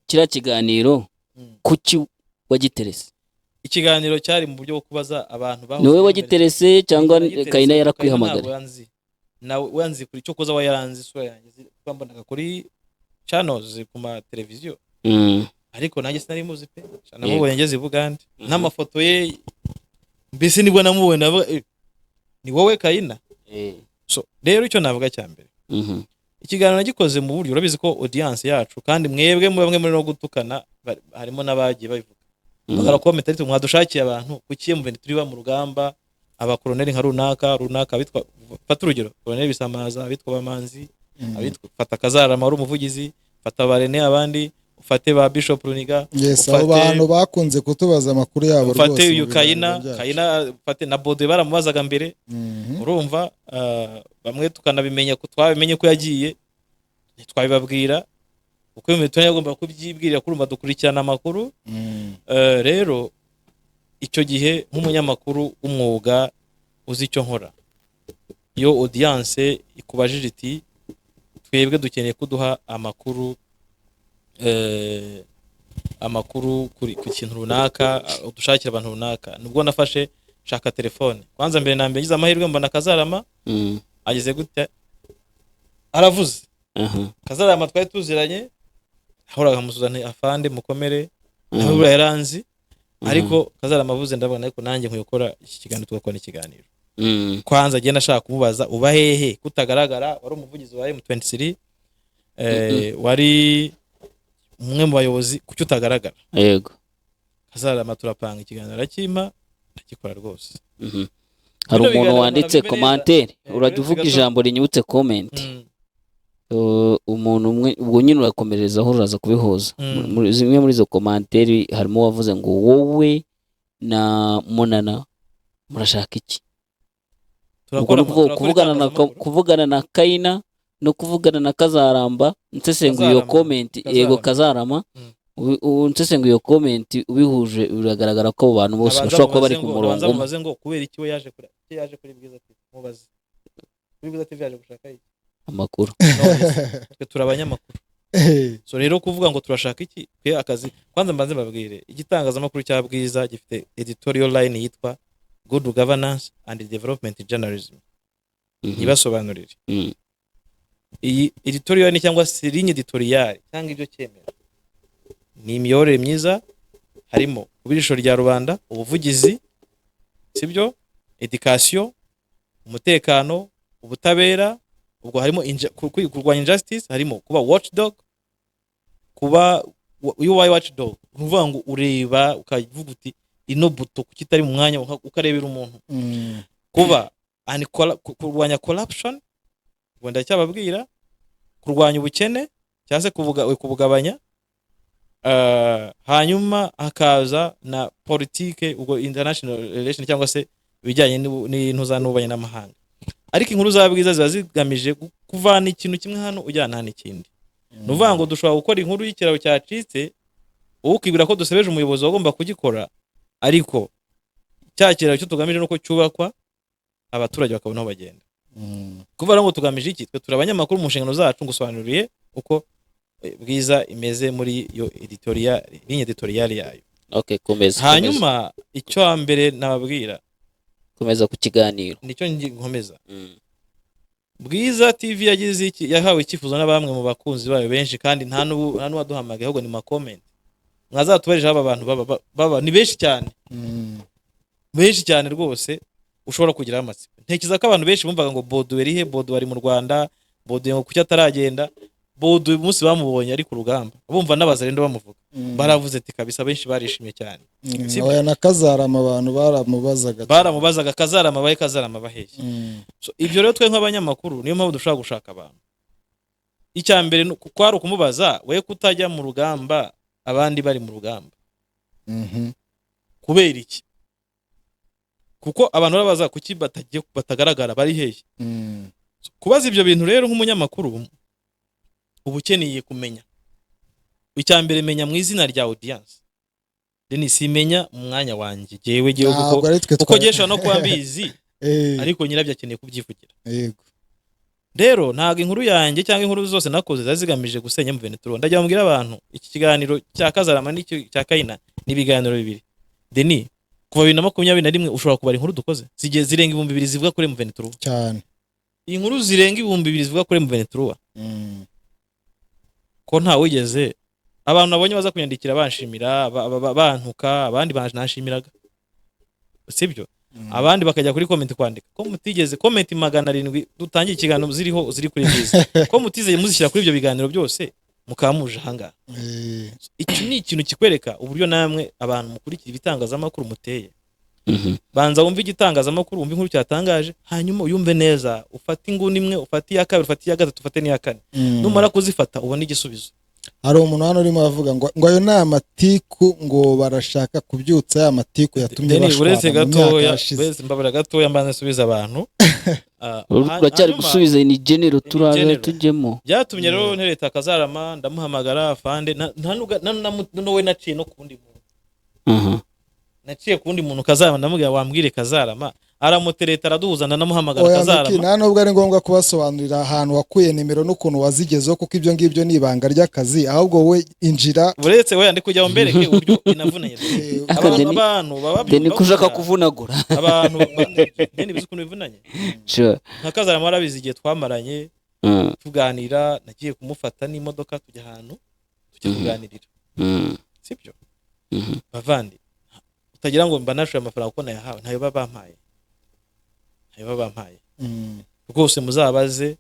kira kiganiro kuki wagiterese. Ikiganiro cyari mu buryo bwo kubaza abantu baho niwe wagiterese cyangwa Kayina yarakwihamagara nawe wanzi kuri cyo koza wayaranze sura yanjye kwambonaga kuri channels ku ma televiziyo ariko nanjye sinari muzi pe namubonye ngeze Bugande n'amafoto ye mbese nibwo namubona ni wowe Kayina. So rero icyo navuga cyambere ikiganiro nagikoze mu buryo urabizi ko audience yacu kandi mwebwe mu bamwe muri no gutukana harimo nabagiye babivuga bagara comment ariko mwadushakiye abantu kukiye mu bintu turi ba mu rugamba abakoloneli nka runaka bitwa fata urugero koloneli Bisamaza bitwa Bamanzi abitwa fata Kazarama wari umuvugizi fata Barene abandi ufate ba Bishop Runiga ufate abantu bakunze kutubaza amakuru yabo rwose ufate uyu Kayina ufate na Bode baramubazaga mbere urumva bamwe tukanabimenya ko twabimenye ko yagiye twabibabwira uko imitwe yagomba kubyibwirira kurumva dukurikirana amakuru. Rero icyo gihe nk'umunyamakuru w'umwuga uzi icyo nkora iyo audience ikubajije iti twebwe dukeneye kuduha amakuru ku kintu runaka udushakira abantu runaka nubwo nafashe shaka telefone kwanza mbere na mbere ngize amahirwe mbona Kazarama ageze gute aravuze Kazarama twari tuziranye ahoraga musuzane afande mukomere naho yaranzi ariko Kazarama avuze ndabona ariko nanjye nkuyokora iki kiganiro tugakora ikiganiro kwanza agenda ashaka kumubaza uba hehe kutagaragara wari umuvugizi wa M23 wari umwe mu bayobozi kuki utagaragara. Yego Kazarama turapanga ikiganiro arakima akikora rwose. Hari umuntu wanditse commentaire uraduvuga ijambo rinyutse comment umuntu umwe ubwo nyine urakomereza aho uraza kubihoza zimwe muri zo commentaire harimo wavuze ngo wowe na Munana murashaka iki kuvugana na Kayina no kuvugana na Kazaramba nsesenguye iyo comment yego Kazarama nsesenguye iyo comment ubihuje biragaragara ko abo bantu bose bashobora kuba bari ku murongo umwe ngo kubera iki we yaje kuri Bwiza TV mubaze kuri Bwiza TV yaje gushaka iki amakuru twe turabanyamakuru. So rero kuvuga ngo turashaka iki twe akazi kwanza mbanze babwire igitangazamakuru cya Bwiza gifite editorial line yitwa Good Governance and Development Journalism ibasobanurire iyi editorial ni cyangwa se ligne editorial cyangwa ibyo cyemera ni imiyorere myiza harimo kubirisho rya rubanda ubuvugizi sibyo education umutekano ubutabera ubwo harimo kurwanya injustice harimo kuba watchdog kuba uyu watchdog uvuga ngo ureba ukavuga uti ino buto kukitari mu mwanya ukarebera umuntu kuba kurwanya corruption wenda cyababwira kurwanya ubukene cyase kubugabanya hanyuma hakaza na politike ubwo international relation cyangwa se bijyanye n'intuzanubanye n'amahanga ariko inkuru za Bwiza ziba zigamije kuvana ikintu kimwe hano ujyana hano ikindi nuvuga ngo dushobora gukora inkuru y'ikiraro cyacitse ukibwira ko dusebeje umuyobozi wagomba kugikora ariko cya kiraro cyo tugamije nuko cyubakwa abaturage bakabona aho bagenda kuvuga ngo tugamije iki? Twe turi abanyamakuru mu nshingano zacu ngusobanuriye uko Bwiza imeze muri yo editorial ligne editorial yayo. Okay, komeza. Hanyuma icyo mbere nababwira komeza ku kiganiro nicyo nkomeza. Bwiza TV yagize iki, yahawe ikifuzo na bamwe mu bakunzi bayo benshi kandi nta n'uwaduhamagaye ahubwo ni ma comment. Mwazatubarije aba bantu baba ni benshi cyane. Benshi cyane rwose ushobora kugira amatsiko. Ntekiza ko abantu benshi bumvaga ngo Bodo erihe, Bodo ari mu Rwanda, Bodo ngo kuki ataragenda. Bodo umunsi bamubonye ari ku rugamba. Bumva n'abazarendo bamuvuga. Baravuze ati kabisa benshi barishimye cyane. Oya na Kazarama abantu baramubazaga Kazarama baheye. So ibyo rero twe nk'abanyamakuru niyo mpamvu dushaka gushaka abantu. Icya mbere kwari ukumubaza we kutajya mu rugamba abandi bari mu rugamba. Kubera iki? Kuko abantu babaza kuki batagaragara bari hehe. Kubaza ibyo bintu rero nk'umunyamakuru ubukeneye kumenya. Icya mbere menya mu izina rya audience. Denis imenya mu mwanya wanjye jewe kuko gesha no kwambizi ariko nyirabyo akeneye kubyivugira. Yego. Rero ntago inkuru yanjye cyangwa inkuru zose nakoze zazigamije gusenya M23. Ndajya bambwira abantu iki kiganiro cya Kazarama n'iki cya Kayina ni biganiro bibiri. Denis kuva 2021 ushobora kubara inkuru dukoze zirenga 2000 zivuga kuri M23 cyane. Inkuru zirenga 2000 zivuga kuri M23. Ko nta wigeze abantu nabonye baza kunyandikira banshimira bantuka abandi banashimiraga. Sibyo? Abandi bakajya kuri comment kwandika ko mutigeze comment 700 dutangiye ikiganiro ziri kuri Bwiza. Ko mutizeye muzishyira kuri ibyo biganiro byose mukamuje hanga. Iki ni ikintu kikwereka uburyo namwe abantu mukurikira ibitangazamakuru muteye. Banza wumve igitangazamakuru wumve inkuru cyatangaje hanyuma uyumve neza ufate inguni imwe ufate iya kabiri ufate iya gatatu ufate n'iya kane. Numara kuzifata ubona igisubizo. Hari umuntu hano urimo avuga ngo ayo ni amatiku ngo barashaka kubyutsa ya matiku yatumye bashwana mu myaka yashize. Mbabara gatoya mbanze subiza abantu. Uracyari gusubiza ni genero turaza tujyemo. Byatumye rero ntereta Kazarama ndamuhamagara afande nta we naciye no kundi muntu. Naciye kundi muntu Kazarama ndamubwira wambwire Kazarama aramutereta araduhuzana namuhamagara Kazarama. Nta nubwo ari ngombwa kubasobanurira ahantu wakuye nimero n'ukuntu wazigezeho kuko ibyo ngibyo ni ibanga ry'akazi ahubwo we injira uretse we yandi kujya mbereke uburyo inavunanye. Abantu baba Deni kushaka kuvunagura abantu Deni bizukuntu bivunanye. Nka Kazarama arabizi igihe twamaranye tuganira nagiye kumufata n'imodoka tujya ahantu tujya kuganirira. Sibyo? Bavandi utagira ngo mba nashoye amafaranga uko nayahawe ntayo babampaye. Rwose muzabaze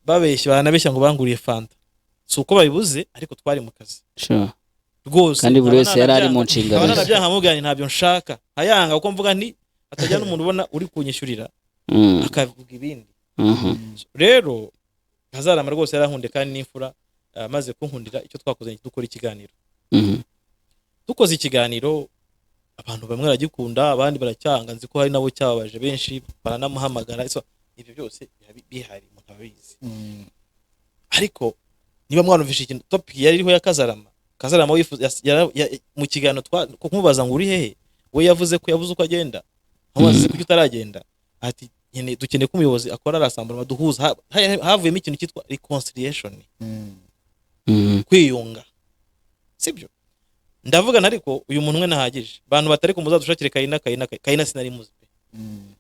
babeshya banabeshya ngo banguriye fanta. Si uko babibuze ariko twari mu kazi. Rwose kandi buri wese yari ari mu nshingano. Abana byankamuganye ntabyo nshaka. Hayanga uko mvuga nti atajya n'umuntu ubona uri kunyishyurira akavuga ibindi. Rero Kazarama rwose yarankunde kandi n'imfura maze kunkundira icyo twakoze dukora ikiganiro. Dukoze ikiganiro abantu bamwe baragikunda abandi baracyanga nzi ko hari nabo cyababaje benshi baranamuhamagara. Ibyo byose bihari umuntu abizi. Ariko niba mwanumvishe ikintu topic yari iriho ya Kazarama wifuza mu kiganiro kumubaza ngo uri hehe we yavuze uko agenda amubaze ko utaragenda ati nyene dukeneye ko umuyobozi akora rasambura baduhuza havuyemo ikintu cyitwa reconciliation. Kwiyunga. Sibyo? Ndavugana ariko uyu muntu mwe nahagije bantu batari kumuzadushakire Kayina sinari muzi.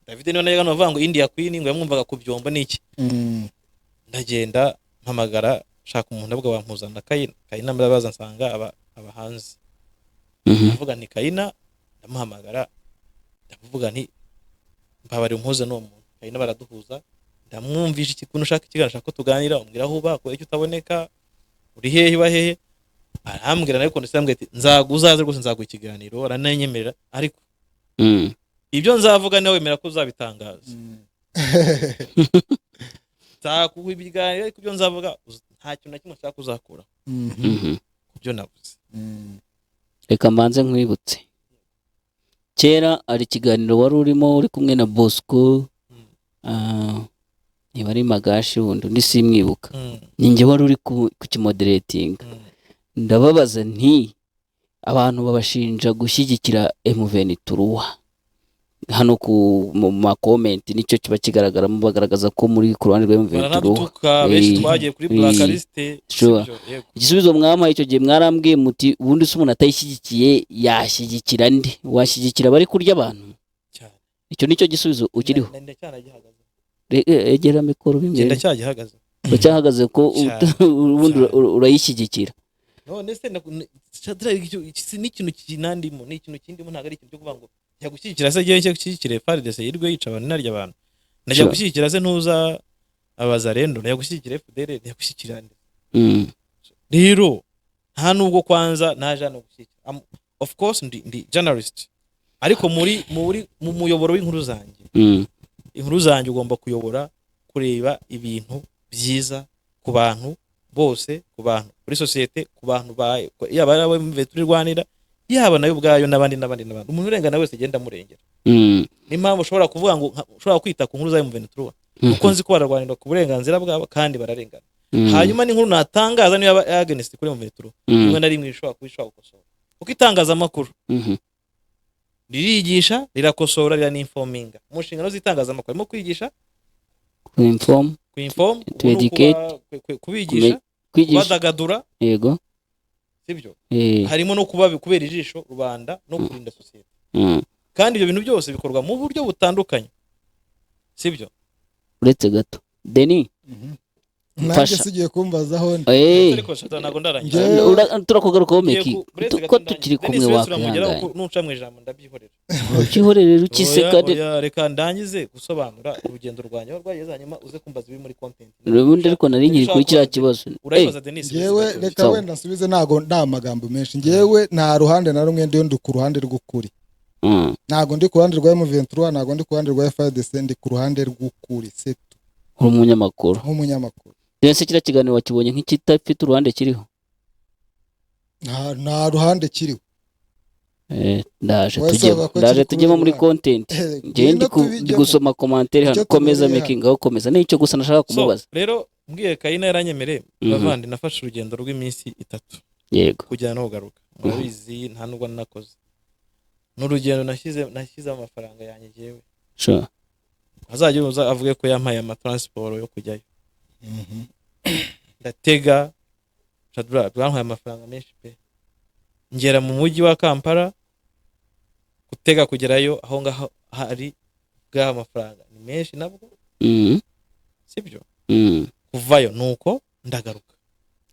David niwe nayaga navuga ngo India Queen ngo yamwumvaga kubyomba niki. Ndagenda mpamagara shaka umuntu abwo bampuzana Kayina mbabaza nsanga abahanzi. Ndavuga ni Kayina ndamuhamagara ndavuga nti mbabari umpuze no muntu Kayina baraduhuza ndamwumvisha ikintu ushaka ikiganiro shaka tuganira umbwira aho uba ko icyo utaboneka uri hehe bahehe. Arambwira ariko ndasambwe ati nzaguzaze rwose nzaguha ikiganiro arananyemerera ariko ibyo nzavuga nawe wemera ko uzabitangaza. Nzakuha ibiganiro ariko ibyo nzavuga nta kintu na kimwe nshaka kuzakura kubyo navuze. Reka mbanze nkwibutse kera ari ikiganiro wari urimo uri kumwe na Bosco niba ari Magashi wundi undi simwibuka ninjye wari uri kukimoderating. Ndababaza nti abantu babashinja gushyigikira M23 hano mu ma comment nicyo kiba kigaragaramo, bagaragaza ko muri ku ruhande rwa M23 baranadutuka benshi twagiye kuri blacklist. Sure. Igisubizo mwampaye icyo gihe mwarambwiye muti ubundi se umuntu atayishyigikiye yashyigikira ndi, washyigikira bari kurya abantu cyane. Icyo nicyo gisubizo ukiriho. Ndacyahagaze. Egera mikoro bimwe Ndacyahagaze. Bacyahagaze ko ubundi urayishyigikira. None se ni ikintu kinandimo, ni ikintu kindimo, ntago ari ikintu cyo kuvuga ngo njya gushyigikira se gihe cyo gushyigikira FARDC yirwe yica abantu narya abantu. Najya gushyigikira se ntuza abazarendo, najya gushyigikira FDL, najya gushyigikira ndi. Rero nta nubwo kwanza naje no gushyigikira. Of course ndi journalist. Ariko mu muyoboro w'inkuru zanjye. Inkuru zanjye ugomba kuyobora kureba ibintu byiza ku bantu bose, ku bantu muri societe, ku bantu yaba ari abo Rwanira, yaba nayo ubwayo n'abandi. Umuntu urengana wese genda murengera. Ni mpamvu ushobora kuvuga ngo ushobora kwita ku nkuru za M23 kuko nzi ko bararwanira ku burenganzira bwabo kandi bararengana. Hanyuma n'inkuru natangaza niyo yaba against kuri M23 rimwe na rimwe ishobora gukosora. Uko itangazamakuru ririgisha, rirakosora, riraninforminga. Mu nshingano z'itangazamakuru harimo kwigisha, kuinform, to educate, kubigisha, kubadagadura, yego, sibyo, harimo no kubera ijisho rubanda no kurinda societe. Kandi ibyo bintu byose bikorwa mu buryo butandukanye, sibyo. Uretse gato Denis, nanjye sigiye kumbazaho ariko nago ndarangiza turakugarukaho meki ko tukiri kumwe wakangana nuca mu ijambo ndabyihorera ukihorerera ukiseka reka ndangize gusobanura urugendo rwanjye rwageze, hanyuma uze kumbaza ibi muri content ubundi ariko nari nkiri kuri kiriya kibazo. Urayibaza Denis? Ngewe reka wenda nsubize, nago ndamagambo menshi. Ngewe nta ruhande na rumwe ndi ku ruhande rw'ukuri. Nago ndi ku ruhande rwa M23, nago ndi ku ruhande rwa FARDC, ndi ku ruhande rw'ukuri. Setu nk'umunyamakuru. Ese kira kiganiro wakibonye nk'ikitafite uruhande kiriho? Nta ruhande kiriho. Ndaje tujyemo muri content. Ngende gusoma commentaire hano. Komeza making aho komeza. Nicyo gusa nashaka kumubaza. Rero mbwiye Kayina yaranyemereye bavandi nafashe urugendo rw'iminsi 3. Yego. Kujyana no kugaruka. Murabizi nta nubwo nakoze. N'urugendo nashyize amafaranga yanjye jewe. Sure. Azajya avuge ko yampaye ama transport yo kujyayo. Ndatega Shadra bwankwaye amafaranga menshi pe. Ngera mu mujyi wa Kampala, gutega kugerayo aho ngaho hari bwa amafaranga ni menshi nabwo. Sibyo? Kuvayo nuko ndagaruka.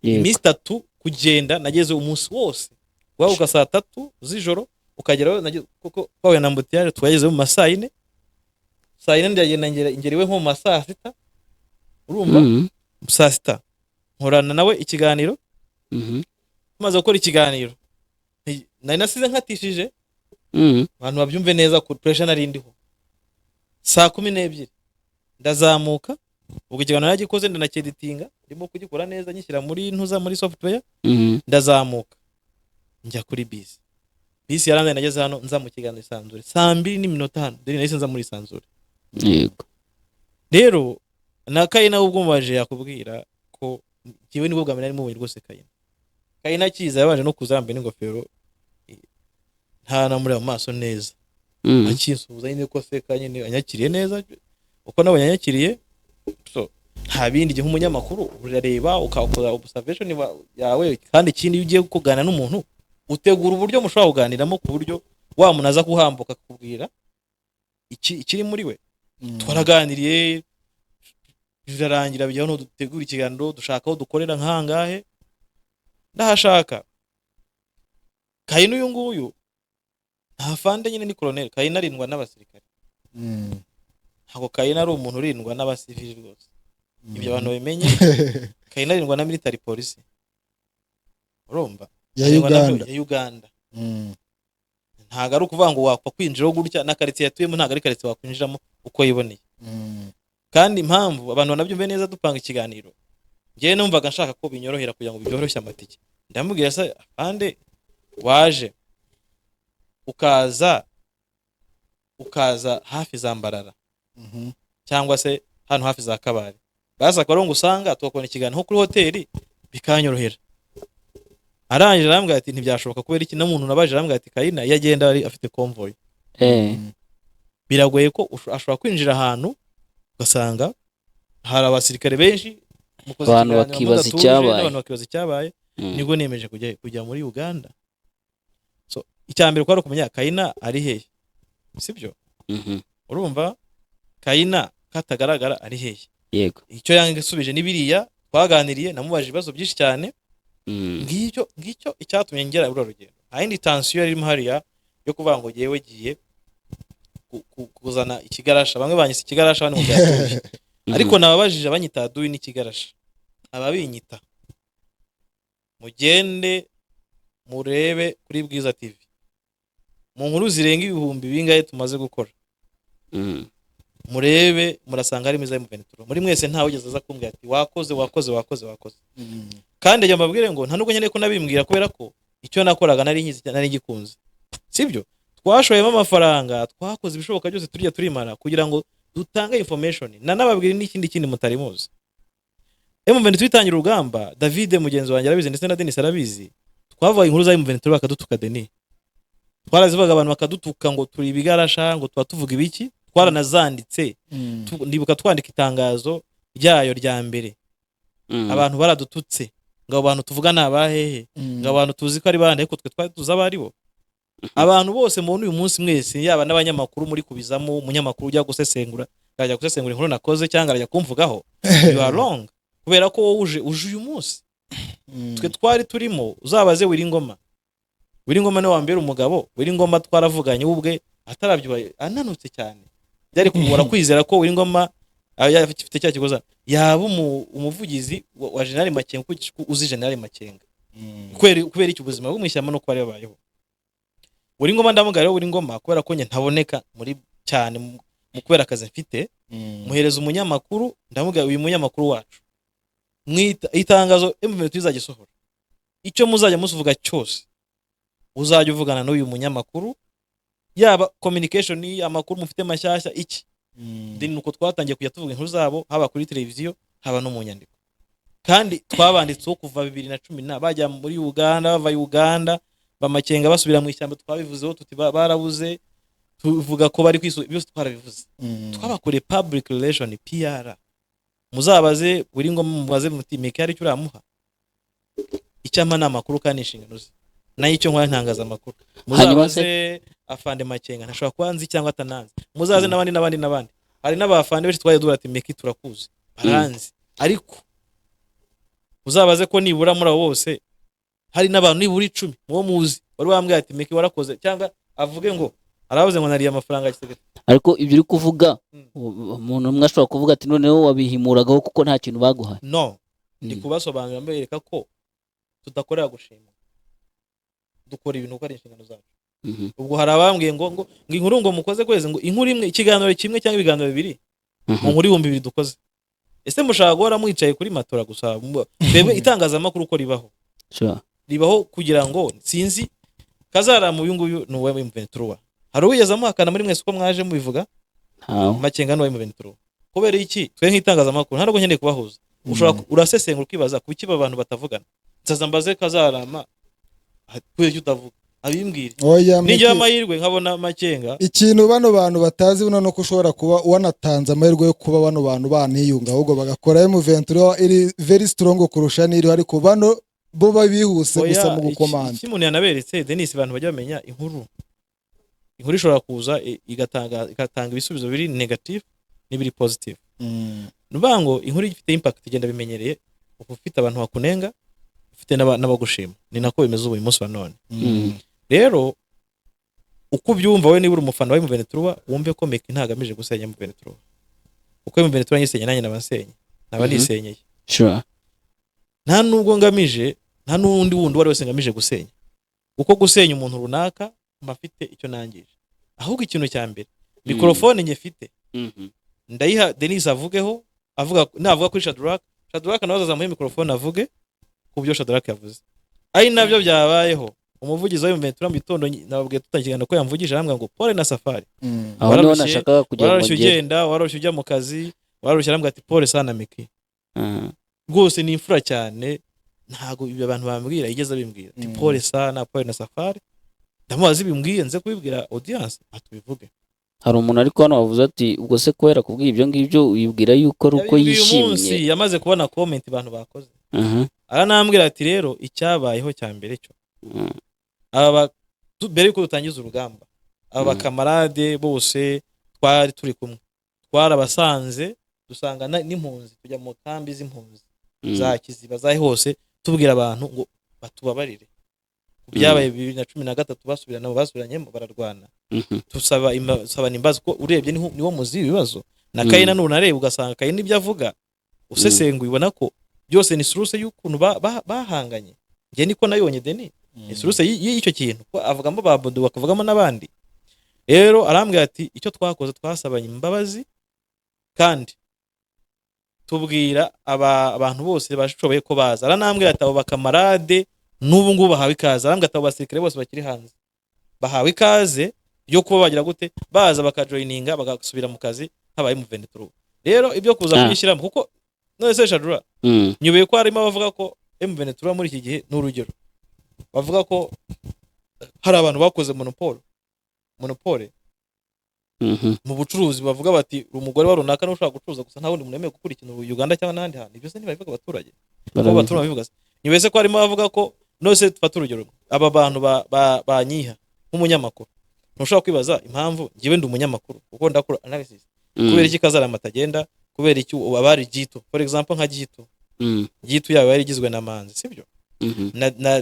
Iminsi 3 kugenda, nageze umunsi wose. Wabuka saa 3 z'ijoro ukagerayo, kuko bawe na mbutiyare twageze mu masaa 4. Saa 4 ndagenda ngeriwe nko mu masaa 6. Urumva? Saa 6 nkorana nawe ikiganiro. Maze gukora ikiganiro nari nasize nkatishije abantu babyumve neza ku pressure nari ndiho. Saa 12 ndazamuka, ubwo ikiganiro nagikoze ndanakeditinga, ndimo kugikora neza nyishyira muri ntuza muri software. Ndazamuka njya kuri bisi yaranze, nageze hano nza mu kiganiro Sanzure saa 2:05 deni nahise nza muri Sanzure. Yego. Rero na Kayina ubwo mubaje yakubwira ko kiwe nibwo bwa nari mubonye rwose Kayina kiza yabanje no kuzambe n'ingofero, nta na muri amaso neza. Akinsubiza nyine ko se Kanyine anyakiriye neza uko nabonye anyakiriye. So nta bindi gihe umunyamakuru urareba ukakora observation yawe, kandi ikindi iyo ugiye kugana n'umuntu utegura uburyo mushobora kuganiramo ku buryo wa munaza kuhambuka kubwira ikiri muri we. Twaraganiriye birarangira bijya no dutegura ikiganiro, dushaka aho dukorera nkangahe. Ndahashaka Kayina uyu nguyu nta fande nyine ni colonel. Kayina arindwa n'abasirikare. Ntabwo Kayina ari umuntu urindwa n'abasivili rwose. Ibyo abantu bimenye. Kayina arindwa na military police. Urumva? Ya Uganda. Ntago ari ukuvuga ngo wakwa kwinjiraho gutya na quartier yatuyemo, ntago ari quartier wakwinjiramo uko yiboneye. Kandi impamvu abantu banabyumve neza dupanga ikiganiro, ngiye numvaga nshaka ko binyorohera kugira ngo byoroshye amatike. Ndamubwira se ande waje ukaza hafi za Mbarara cyangwa se hano hafi za Kabare, baza ko ngo usanga tukakora ikiganiro nko kuri hoteli bikanyorohera. Arangije arambwira ati ntibyashoboka kubera iki, n'umuntu nabaje arambwira ati Kayina yagenda ari afite convoy. biragoye ko ashobora kwinjira ahantu ugasanga hari abasirikare benshi abantu bakibaza icyabaye nibwo nemeje kujya muri Uganda. So icyambere ko ari kumenya Kayina ari hehe, sibyo? Urumva Kayina katagaragara ari hehe? Yego. Icyo yangisubije nibiriya twaganiriye, namubajije ibibazo byinshi cyane. Ngicyo icyatumye ngera uru rugendo. Ayindi tension irimo hariya yo kuvuga ngo yewe giye kuzana ikigarasha, bamwe banyise ikigarasha bane mu byatuje. Ariko nababajije abanyita duyi n'ikigarasha, ababinyita mugende murebe kuri Bwiza TV mu nkuru zirenga ibihumbi bingahe tumaze gukora. Murebe murasanga ari miza y'umuventura muri mwese ntawe ugeze aza kumbwira ati wakoze. Kandi njya mbabwire ngo nta nubwo nkeneye ko nabimbwira kubera ko icyo nakoraga nari nkizi nari gikunze, sibyo? Twashoyemo amafaranga, twakoze ibishoboka byose turiya turimara kugira ngo dutanga information na nababwire n'ikindi mutari muzi. M23 itangira urugamba, David mugenzi wanjye arabizi ndetse na Denis arabizi, twavuga inkuru za M23 bakadutuka Denis, twarazivuga abantu bakadutuka ngo turi ibigarasha, ngo tuvuga ibiki, twaranazanditse. Ndibuka twandika itangazo ryayo rya mbere, abantu baradututse ngo abantu tuvuga nabahehe, ngo abantu tuzi ko ari bande ariko twe twari tuzi abari bo. Abantu bose mu uyu munsi mwese, yaba n'abanyamakuru muri kubizamo, umunyamakuru ujya gusesengura inkuru nakoze cyangwa arajya kumvugaho, you are wrong, kubera ko wowe uje uyu munsi. Twe twari turimo, uzabaze Wiringoma ni wambere umugabo. Wiringoma twaravuganye ubwe atarabyubaye, ananutse cyane, byari kumubura kwizera ko Wiringoma afite cya kigoza yaba umuvugizi wa General Makenga, kuko uzi General Makenga kubera iki ubuzima bwo mwishyamba no kwari babayeho. Wiringoma ndamugara Wiringoma kubera ko ntaboneka muri cyane mu kubera akazi mfite, muhereza umunyamakuru, ndamugara uyu munyamakuru wacu mwita itangazo M23 izagisohora, icyo muzajya musuvuga cyose uzajya uvugana n'uyu munyamakuru, yaba communication amakuru mufite mashyashya iki. Then nuko twatangiye kujya tuvuga inkuru zabo, haba kuri televiziyo haba no mu nyandiko. Kandi twabanditseho kuva 2010 bajya muri Uganda, bava Uganda bamakenga basubira mu ishyamba, twabivuzeho tuti barabuze, tuvuga ko bari byose twarabivuze. Twabakore public relation PR, muzabaze Wiringoma mubaze muti meke ari cyo uramuha icyama n'amakuru kandi inshingano ze, nayo icyo nkwa ntangaza amakuru. Muzabaze afande Makenga ntashobora kwanzi cyangwa atananze, muzaze n'abandi hari n'abafande benshi twaye dura ati meke turakuze baranzi. Ariko uzabaze ko nibura muri abo bose hari n'abantu nibura 10 muwo muzi wari wambwiye ati meke warakoze, cyangwa avuge ngo arabuze ngo nariye amafaranga y'isegete. Ariko ibyo uri kuvuga umuntu umwe ashobora kuvuga ati noneho wabihimuragaho kuko nta kintu baguhaye. No, ndi kubasobanurira mbereka ko tudakorera gushima, dukora ibintu uko ari inshingano zacu. Ubwo hari abambwiye ngo inkuru ngo mukoze kweze, ngo inkuru imwe, ikiganiro kimwe cyangwa ibiganiro bibiri mu nkuru 2,000 dukoze. Ese mushaka guhora mwicaye kuri matora gusa? Bebe itangazamakuru uko ribaho, ribaho kugira ngo sinzi kazara mu nguyu no we M23. Hari uwigeze amuhakana muri mwese uko mwaje mubivuga? Makenga no we M23. Kubera iki twe nk'itangazamakuru ntabwo nkeneye kubahuza. Ushobora urasesengura ukibaza kuki abantu batavugana. Nsaza mbaze kazarama kwe utavuga abimbwire. Nijya amahirwe nkabona Makenga. Ikintu bano bantu batazi buno no kushobora kuba wanatanze amahirwe yo kuba bano bantu baniyunga, ahubwo bagakora M23 iri very strong kurusha niri, ariko bano bo babihuse gusa mu gukomanda. Simoni yanaberetse Denis, abantu bajya bamenya inkuru ishobora kuza igatanga ibisubizo biri negative n'ibiri positive. Nubango inkuru ifite impact igenda bimenyereye, ufite abantu bakunenga, ufite n'abagushima. Ni nako bimeze uyu munsi wa none. Rero uko byumva we niba uri umufana wa M23 wumve ko meke ntagamije gusenya M23, uko M23 nyisenya nanjye nabasenye n'abanisenyeye. Sure. Nta nubwo ngamije, nta nundi wundi wari wese ngamije gusenya, uko gusenya umuntu runaka mafite icyo nangije. Ahubwo ikintu cya mbere microphone nyefite ndayiha Denis avugeho, navuga kuri Shadrack nawe azamuye microphone avuge ku byo Shadrack yavuze. Ari nabyo byabayeho. Umuvugizi wa M23 mu gitondo nababwiye tutagigana ko yamvugije hamwe ngo Paul na Safari aho niho nashaka kugira ngo ngende warushye ujya mu kazi, warushye hamwe ati Paul sana Miki rwose ni imfura cyane. Ntago ibyo abantu bambwira igeze bimbwira ati Paul sana Paul na Safari, ndamubaza bimbwiye nze kubibwira audience atubivuge. hari umuntu ariko hano wavuze ati ubwo se ko yarakubwiye ibyo ngibyo wibwira yuko ari uko Yabibwiye yishimye. umunsi yamaze kubona comment abantu bakoze. Mhm. Aranambwira ati rero icyabayeho cya mbere cyo. Mm. Mbere yuko dutangiza urugamba. Aba kamarade bose twari turi kumwe. Twarabasanze dusanga n'impunzi tujya mu kambi z'impunzi za Kiziba zahe hose tubwira abantu ngo batubabarire. Byabaye 2013 basubirana basubiranyemo bararwana. Tusaba imbazo ko urebye niwo muzi ibibazo na Kayina nunareba ugasanga Kayina ibyo avuga usesenguye ubona ko byose ni suruse y'ukuntu bahanganye. Nge niko nayonye Deni ni suruse y'icyo kintu ko avugamo babodo bakavugamo n'abandi. Rero arambwira ati icyo twakoze twasabanye imbabazi kandi tubwira abantu bose bashoboye ko baza. Aranambwira ati abo bakamarade n'ubu ngubu bahawe ikaze. Arambwira ati abo basirikare bose bakiri hanze bahawe ikaze yo kuba bagira gute baza bakajoininga bagasubira mu kazi habaye mu 23. Rero ibyo kuza kwishyiramo kuko none se Shadura nyubeye ko harimo abavuga ko M23 muri iki gihe n'urugero bavuga ko hari abantu bakoze monopole mu bucuruzi bavuga bati umugore wa runaka no ushaka gucuruza gusa nta wundi muntu yemewe gukora ikintu Uganda cyangwa n'ahandi hantu. Ibyo se ntibabivuga abaturage ko abaturage babivuga. Nyubeye se ko harimo abavuga ko none se tufata urugero aba bantu banyiha nk'umunyamakuru ntushobora kwibaza impamvu ngiwe ndi umunyamakuru kuko ndakora analysis kubera iki kazara matagenda kubera iki abari Gito for example nka Gito yawe yari igizwe na Manzi sibyo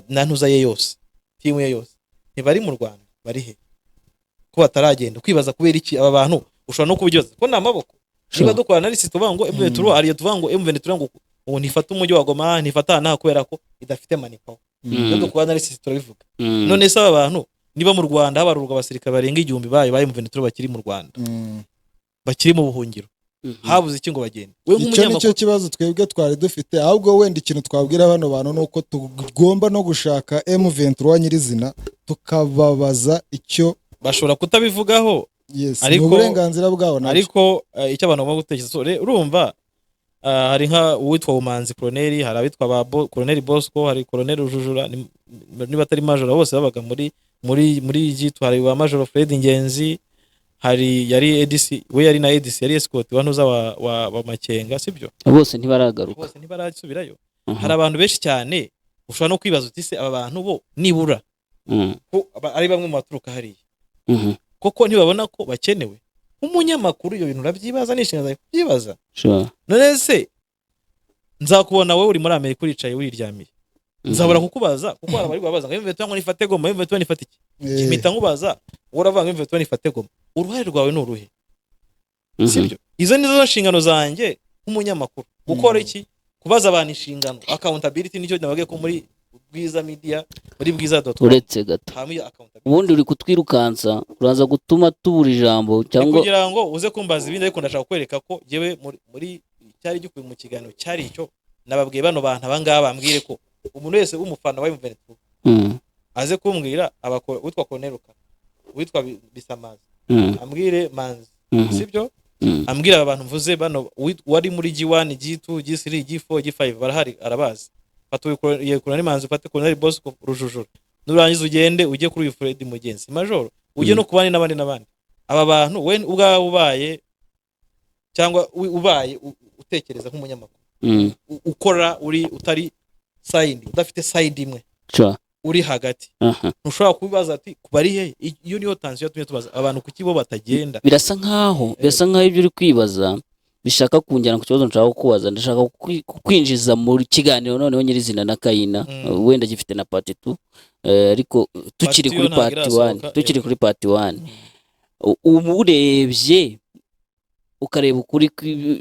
na ntuza ye yose timu ye yose ntibari mu Rwanda bari he ko bataragenda kwibaza kubera iki aba bantu ushobora no kubibaza ko namaboko niba dukora analysis tuvuga ngo M23 ariyo tuvuga ngo M23 ngo ntifata umujyi wa Goma ntifata naho kubera ko idafite manipawa no dukora analysis turabivuga. None se aba bantu niba mu Rwanda habarurwa abasirikare barenga 1000 baye M23 bakiri mu Rwanda bakiri mu buhungiro habuze iki ngo bagende. We nk'umunyamakuru icyo kibazo twebwe twari dufite ahubwo wenda ikintu twabwira bano bantu nuko tugomba no gushaka M23 nyirizina tukababaza icyo bashobora kutabivugaho. Yes, ariko uburenganzira bwabo ariko icyo abantu bagomba gutekereza urumva hari nka uwitwa Umanzi Colonel hari abitwa ba Colonel Bosco hari Colonel Rujujura niba atari major bose babaga muri Gito hari wa Major Fred Ingenzi hari yari ADC we yari na ADC yari escort wantuza wa Makenga sibyo bose ntibaragaruka bose ntibarasubirayo. Hari abantu benshi cyane ushobora no kwibaza uti se aba bantu bo nibura ko ari bamwe mu baturuka hariya koko ntibabona ko bakenewe umunyamakuru iyo bintu urabyibaza nishinga kubyibaza. None se nzakubona wowe uri muri Amerika uricaye uriryamiye nzabura kukubaza kuko hari abari babaza ngo M23 ngo nifate Goma M23 nifate iki kimita nkubaza uravanga M23 nifate Goma uruhare rwawe n'uruhe sibyo. Izo nizo nshingano zanjye nk'umunyamakuru gukora iki kubaza abantu inshingano accountability nicyo nabage ko muri Bwiza Media muri bwiza.com uretse gato ubundi uri kutwirukansa uraza gutuma tubura ijambo cyangwa kugira ngo uze kumbaza ibindi ariko ndashaka kwereka ko jewe muri cyari gikuye mu kiganiro cyari icyo nababwiye bano bantu abangaba bambwire ko umuntu wese w'umufana wa M23 aze kumbwira witwa Koneruka witwa Bisamazi ambwire Manzi sibyo ambwira abantu mvuze bano wari muri G1 G2 G3 G4 G5 barahari arabazi fatuye Colonel Manzi ufate Colonel Bosco Rujujura nurangiza ugende ujye kuri uyu Fred Mugenzi Major ujye no kubani n'abandi aba bantu we ubwawe ubaye cyangwa ubaye utekereza nk'umunyamakuru ukora uri utari side udafite side imwe uri hagati ntushobora kubibaza ati kubari he iyo niyo tansiyo yatumye tubaza abantu kuki bo batagenda. Birasa nkaho ibyo uri kwibaza bishaka kunjyana ku kibazo nshaka kubaza ndashaka kwinjiza mu kiganiro noneho nyirizina na Kayina wenda gifite na part 2 ariko tukiri kuri part 1 umurebye ukareba ukuri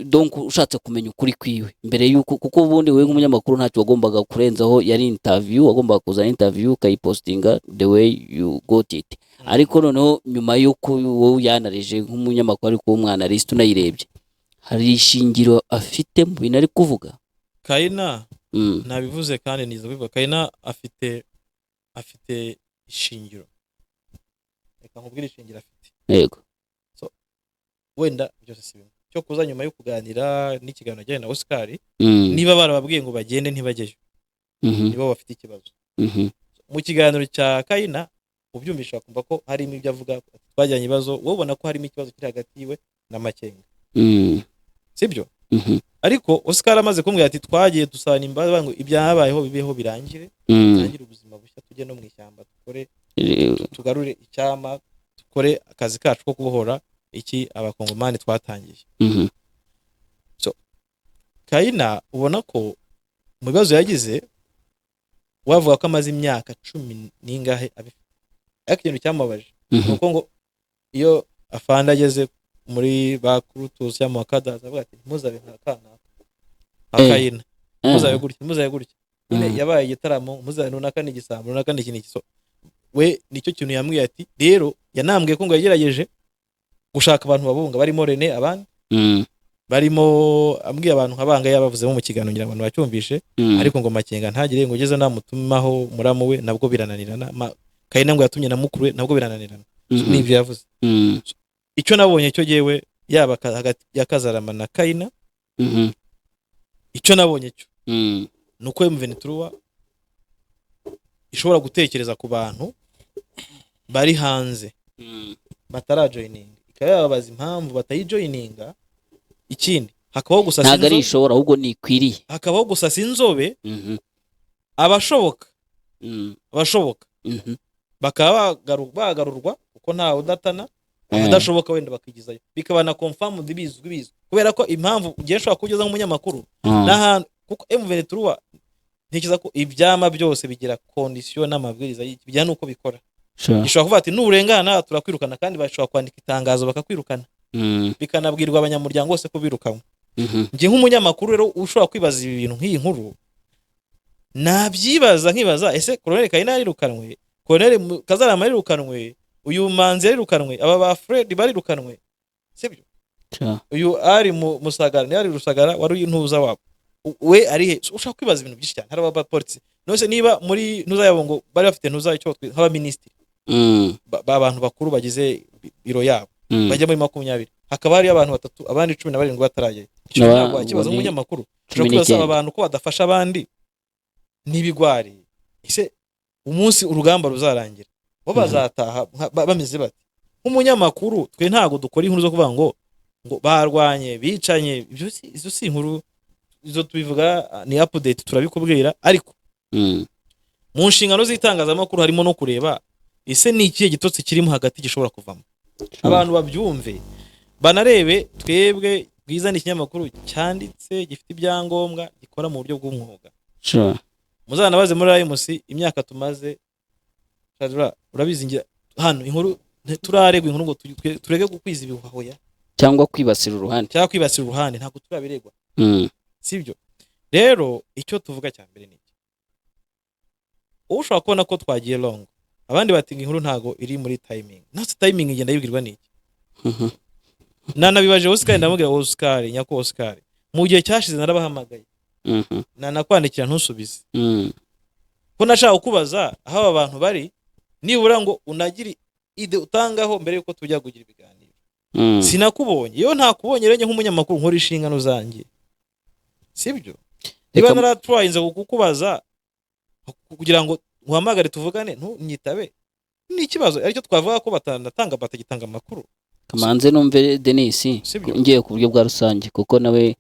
donc ushatse kumenya ukuri kwiwe mbere yuko kuko ubundi wewe nk'umunyamakuru ntacyo wagombaga kurenzaho yari interview wagombaga kuzana interview ukayipostinga the way you got it ariko noneho nyuma yuko wowe yanarije nk'umunyamakuru ariko umwanalist unayirebye hari ishingiro afite mu bintu ari kuvuga. Kayina nabivuze kandi nizo bivuga Kayina afite ishingiro reka nkubwire ishingiro afite yego so wenda byose si bimwe cyo kuza nyuma yo kuganira n'ikiganiro ajyanye na Oscar niba barababwiye ngo bagende ntibajyeyo nibo bafite ikibazo mu kiganiro cya Kayina ubyumvisha kumva ko harimo ibyo avuga twajyanye ibibazo wowe ubona ko harimo ikibazo kiri hagati yiwe na Makenga sibyo ariko Oscar amaze kumbwira ati twagiye dusana imbaga ngo ibyabayeho bibeho birangire tangire ubuzima bushya tujye no mu ishyamba dukore tugarure icyama dukore akazi kacu ko kubohora iki abakongomani twatangiye so Kaina ubona ko mu bibazo yagize wavuga ko amaze imyaka 10 n'ingahe abifite ariko ikintu cyamabaje nuko ngo iyo afanda ageze muri bakurutuzi cyangwa akadaza avuga ati muzabe nkakana Kaina muzabe gutya nyine yabaye igitaramo muzabe runaka n'igisambo runaka n'ikindi kiso we nicyo kintu yambwiye ati rero yanambwiye ko ngo yagerageje gushaka abantu babunga barimo Rene abandi barimo ambwiye abantu nkabanga yabavuzemo mu kiganiro ngira abantu bacyumvishe ariko ngo Makenga ntagire ngo ugeze namutumaho muramu we nabwo birananirana Kaina ngo yatumye na mukuru we nabwo birananirana n'ibyo yavuze icyo nabonye cyo jewe yaba hagati ya Kazarama na Kaina icyo nabonye cyo nuko M23 ishobora gutekereza ku bantu bari hanze batarajoininga ikayabaza impamvu batayijoininga ikindi hakabaho gusasa ntago ari ishobora ahubwo ni ikwiriye hakabaho gusasa inzobe abashoboka bakaba bagarurwa kuko ntawe udatana abadashoboka wenda bakigizayo bikaba na confirm bizwi kubera ko impamvu ugiye shobora kugeza nk'umunyamakuru n'ahantu kuko M23 ntikiza ko ibyama byose bigira condition n'amabwiriza bijya nuko bikora gishobora kuvuga ati n'urengana turakwirukana kandi bashobora kwandika itangazo bakakwirukana bikanabwirwa abanyamuryango bose ko birukanwe nje nk'umunyamakuru rero ushobora kwibaza ibi bintu nk'iyi nkuru nabyibaza nkibaza ese Colonel Kaina yarirukanwe Colonel Kazarama yarirukanwe uyu Manzi yarirukanwe aba ba Fred barirukanwe sibyo uyu ari Musagara yari Rusagara wari intuza wabo we ari ushaka kwibaza ibintu byinshi cyane hari aba polisi nose niba muri ntuza yabo ngo bari bafite ntuza icyo nk'aba ministry abantu bakuru bagize biro yabo bajya muri 20 hakaba hari abantu batatu abandi 17 batarajye ikibazo nk'umunyamakuru ushaka kwibaza abantu ko badafasha abandi n'ibigwari ese umunsi urugamba ruzarangira bo bazataha bameze bati nk'umunyamakuru twe ntago dukora inkuru zo kuvuga ngo barwanye bicanye izo si inkuru izo tubivuga ni update turabikubwira ariko mu nshingano z'itangazamakuru harimo no kureba ese ni ikihe gitotsi kirimo hagati gishobora kuvamo abantu babyumve banarebe twebwe bwiza ni ikinyamakuru cyanditse gifite ibyangombwa gikora mu buryo bw'umwuga muzanabaze muri AMC imyaka tumaze urabizi ngira hano inkuru turaregwa inkuru ngo turege gukwiza ibihuhoya cyangwa kwibasira uruhande ntabwo turabiregwa sibyo rero icyo tuvuga cya mbere ni iki ushobora kubona ko twagiye long abandi batinga inkuru ntago iri muri timing nase timing igenda yibwirwa niki nanabibaje Oscar ndamubwira Oscar nyako Oscar mu gihe cyashize narabahamagaye nakwandikira ntusubize ko nashaka kukubaza aho abantu bari nibura ngo unagiri ide utangaho mbere yuko tujya kugira ibiganiro sinakubonye iyo ntakubonye renge nk'umunyamakuru nkora inshingano zanjye sibyo niba naratwainze kukubaza kugira ngo uhamagare tuvugane ntunyitabe ni ikibazo aricyo twavuga ko batagitanga amakuru kamanze numve Denis ngiye ku buryo bwa rusange kuko nawe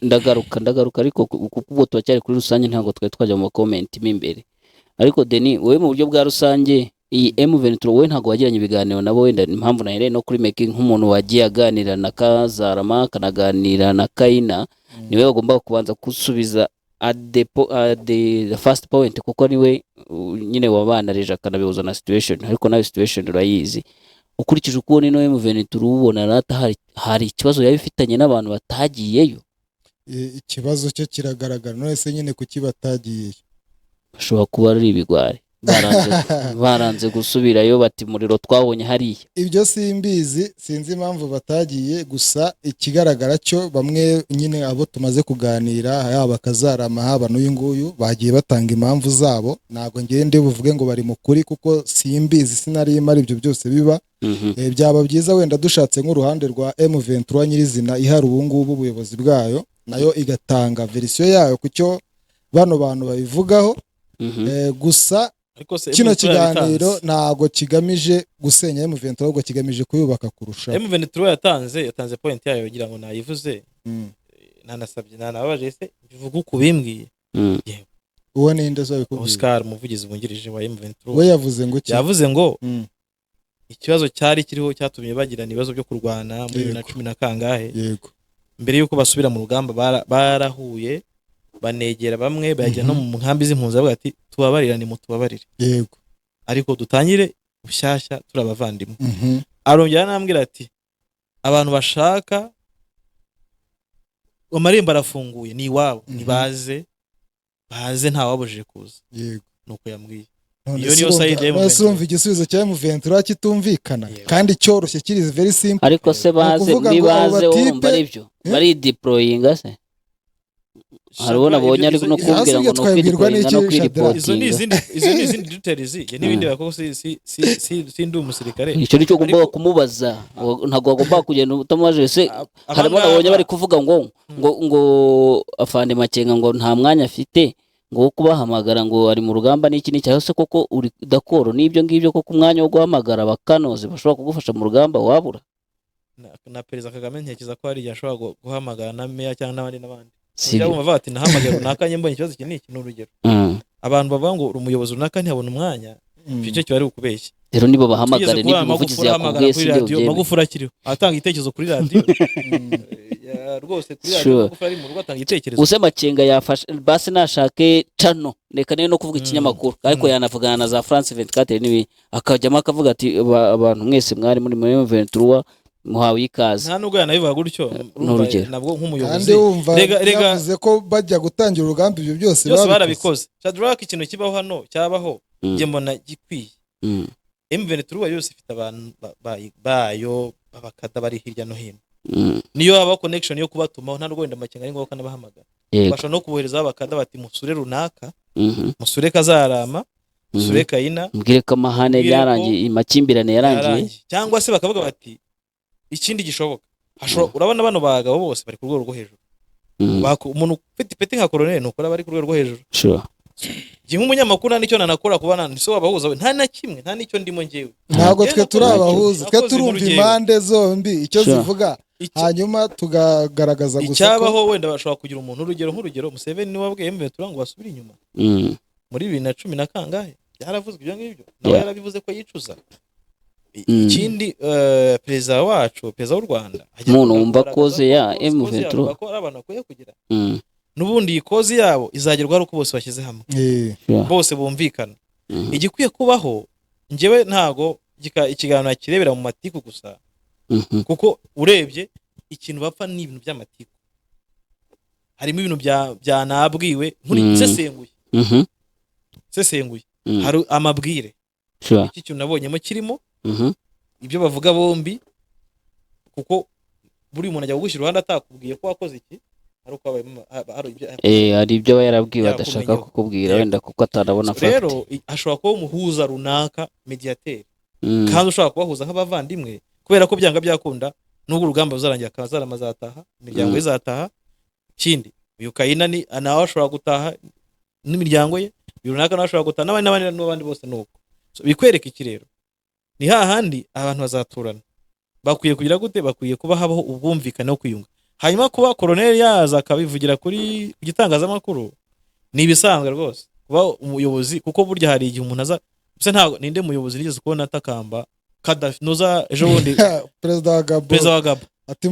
ndagaruka ariko kuko twacyari kuri rusange ntago twajya mu comment imbere ariko Denis wowe mu buryo bwa rusange iyi M23 wowe ntago wagiranye ibiganiro nabo wenda impamvu nahere no kuri making nk'umuntu wagiye aganira na Kazarama kanaganira na Kaina niwe bagomba kubanza kusubiza at the first point kuko niwe nyine wabanarije akanabihuza na situation ariko nawe situation urayizi ukurikije uko nino M23 ubona rata hari ikibazo yabifitanye n'abantu batagiyeyo ikibazo cyo kiragaragara none se nyine kuki batagiyeyo bashobora kuba ari ibigwari baranze gusubirayo bati muriro twabonye hariya ibyo simbizi sinzi impamvu batagiye gusa ikigaragara cyo bamwe nyine abo tumaze kuganira yaba Kazarama haba n'uyu nguyu bagiye batanga impamvu zabo ntago ngende buvuge ngo bari mu kuri kuko simbizi sinari imari ibyo byose biba byaba byiza wenda dushatse nk'uruhande rwa M23 nyirizina ihari ubu ngubu ubuyobozi bwayo nayo igatanga version yayo kucyo bano bantu babivugaho gusa ariko se kino M23 yabitanze. kiganiro ntago kigamije gusenya M23 ahubwo kigamije kuyubaka kurusha. M23 yatanze point yayo kugira ngo nayivuze. Nanasabye nanababaje se bivuga uko bimbwiye. Uwo ninde zo bikubwiye? Oscar umuvugizi wungirije wa M23. We yavuze ngo iki? Yavuze ngo ikibazo cyari kiriho cyatumye bagirana ibibazo byo kurwana muri 2010 na kangahe. Yego. Mbere yuko basubira mu rugamba barahuye banegera bamwe bajya no mu nkambi z'impunzi bavuga ati tubabarirane mu tubabarire. Yego. Ariko dutangire bushyashya turabavandimwe. Arongera anambwira ati abantu bashaka amarembo arafunguye ni iwabo nibaze nta wabujije kuza. Yego. Nuko yambwiye. Iyo niyo side ya M23 igisubizo cya M23 kitumvikana kandi cyoroshye kiri very simple. Ariko se baze urumva aribyo bari deployinga se harabona abonye ari no kumbwira ngo no kwideployinga no kwiripotinga. Izo ni izindi details n'ibindi bakoko si ndi umusirikare. Icyo nicyo ugomba kumubaza, ntabwo agomba kugenda utamubaje se. Harabona abonye bari kuvuga ngo afande Makenga ngo nta mwanya afite ngo kubahamagara ngo ari mu rugamba n'iki n'icyo se koko uri dakoro n'ibyo ngibyo koko umwanya wo guhamagara bakanoze bashobora kugufasha mu rugamba wabura. Na Perezida Kagame ntekereza ko ari yashobora guhamagara na meya cyangwa n'abandi. Sibyo bumva bati nahamagara runaka mbonye ikibazo iki n'iki n'urugero. Abantu bavuga ngo umuyobozi runaka ntihabona umwanya icyo cyo ari ukubeshya. Rero nibo bahamagare niba umuvugizi yakubwiye si byo byeme. Magufuri akiriho atanga igitekerezo kuri radio. Rwose kuri radio Magufuri ari mu rugo atanga igitekerezo. Use Makenga yafashe basi nashake cano reka no kuvuga ikinyamakuru ariko yanavugana na za France 24 nibi akajyamo akavuga ati abantu mwese mwari muri M23 muhawe ikaze. Nta nubwo yanabivuga gutyo nabwo nk'umuyobozi. Rega yavuze ko bajya gutangira urugamba ibyo byose barabikoze. Shadrack ikintu kibaho hano cyabaho nge mbona gikwiye. M23 yose ifite abantu bayo babakada bari hirya no hino. Niyo haba connection yo kubatumaho nta rwenda Makenga ari ngo bakanabahamagara. Basha no kubohereza abakada bati musure runaka. Musure Kazarama, musure Kayina. Mbwire ko amahane yarangiye imakimbirane yarangiye. Cyangwa se bakavuga bati ikindi gishoboka. Urabona bano bagabo bose bari ku rwego rwo hejuru. Umuntu ufite ipeti nka colonel nuko bari ku rwego rwo hejuru. Sure. Nk'umunyamakuru nicyo nanakora kubana niso wabahuza we nta na kimwe nta nicyo ndimo ngewe. Ntabwo twe turabahuza twe turumva impande zombi icyo zivuga hanyuma tugagaragaza gusa icyabaho wenda bashobora kugira umuntu nk'urugero Museveni niwe wabwiye M23 ngo basubire inyuma muri 2010 na kangahe yaravuzwe ibyo ngibyo nawe yarabivuze ko yicuza. Ikindi perezida wacu perezida w'u Rwanda umuntu wumva koze ya M23 ko abantu akwiye kugira nubundi ikozi yabo izagerwa ari uko bose bashyize hamwe bose bumvikana. Igikwiye kubaho ngewe ntago ikiganiro kirebera mu matiku gusa kuko urebye ikintu bapfa ni ibintu by'amatiku. Harimo ibintu bya nabwiwe muri sesenguye hari amabwire iki kintu nabonyemo kirimo ibyo bavuga bombi kuko buri umuntu ajya kugushyira uruhande atakubwiye ko wakoze iki hari ibyo aba yarabwiwe adashaka kukubwira wenda kuko atarabona fact. Rero ashobora kuba umuhuza runaka mediateur kandi ushobora kubahuza nk'abavandimwe kubera ko byanga byakunda n'ubwo urugamba ruzarangira Kazarama azataha imiryango izataha. Kindi uyu Kayina ni nawe ashobora gutaha n'imiryango ye runaka nawe ashobora gutaha n'abandi bose nuko bikwereka iki rero ni hahandi abantu bazaturana bakwiye kugira gute bakwiye kuba habaho ubwumvikane no kwiyunga. Hanyuma kuba colonel yaza akabivugira kuri gitangazamakuru ni ibisanzwe rwose kuba umuyobozi kuko burya hari igihe umuntu aza se ntago ninde muyobozi nigeze kubona atakamba Kadafi noza ejo bundi perezida wa Gabo ati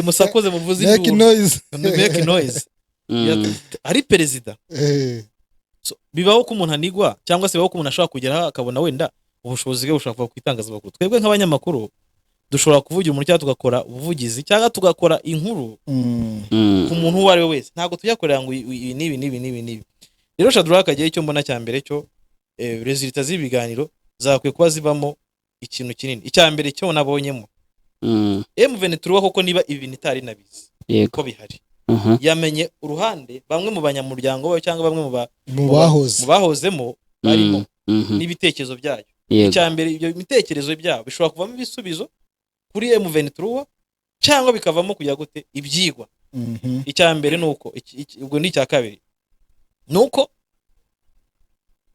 musakuze muvuze make noise ari perezida. Bibaho ko umuntu anigwa cyangwa se bibaho ko umuntu ashobora kugera akabona wenda ubushobozi bwe bushobora kuva ku itangazamakuru. Twebwe nk'abanyamakuru dushobora kuvugira umuntu cyangwa tugakora ubuvugizi cyangwa tugakora inkuru ku muntu uwo ari we wese. Ntabwo tuyakorera ngo nibi. Rero Shadrack agiye icyo mbona cya mbere cyo resultats z'ibiganiro zakwiye kuba zivamo ikintu kinini. Icya mbere cyo nabonyemo M23 koko niba ibintu itari nabizi ko bihari yamenye uruhande bamwe mu banyamuryango bayo cyangwa bamwe mu bahozemo barimo n'ibitekerezo byayo. Icya mbere ibyo bitekerezo byabo bishobora kuvamo ibisubizo kuri M23 cyangwa bikavamo kujya gute ibyigwa. Icya mbere nuko ubwo ni icya kabiri nuko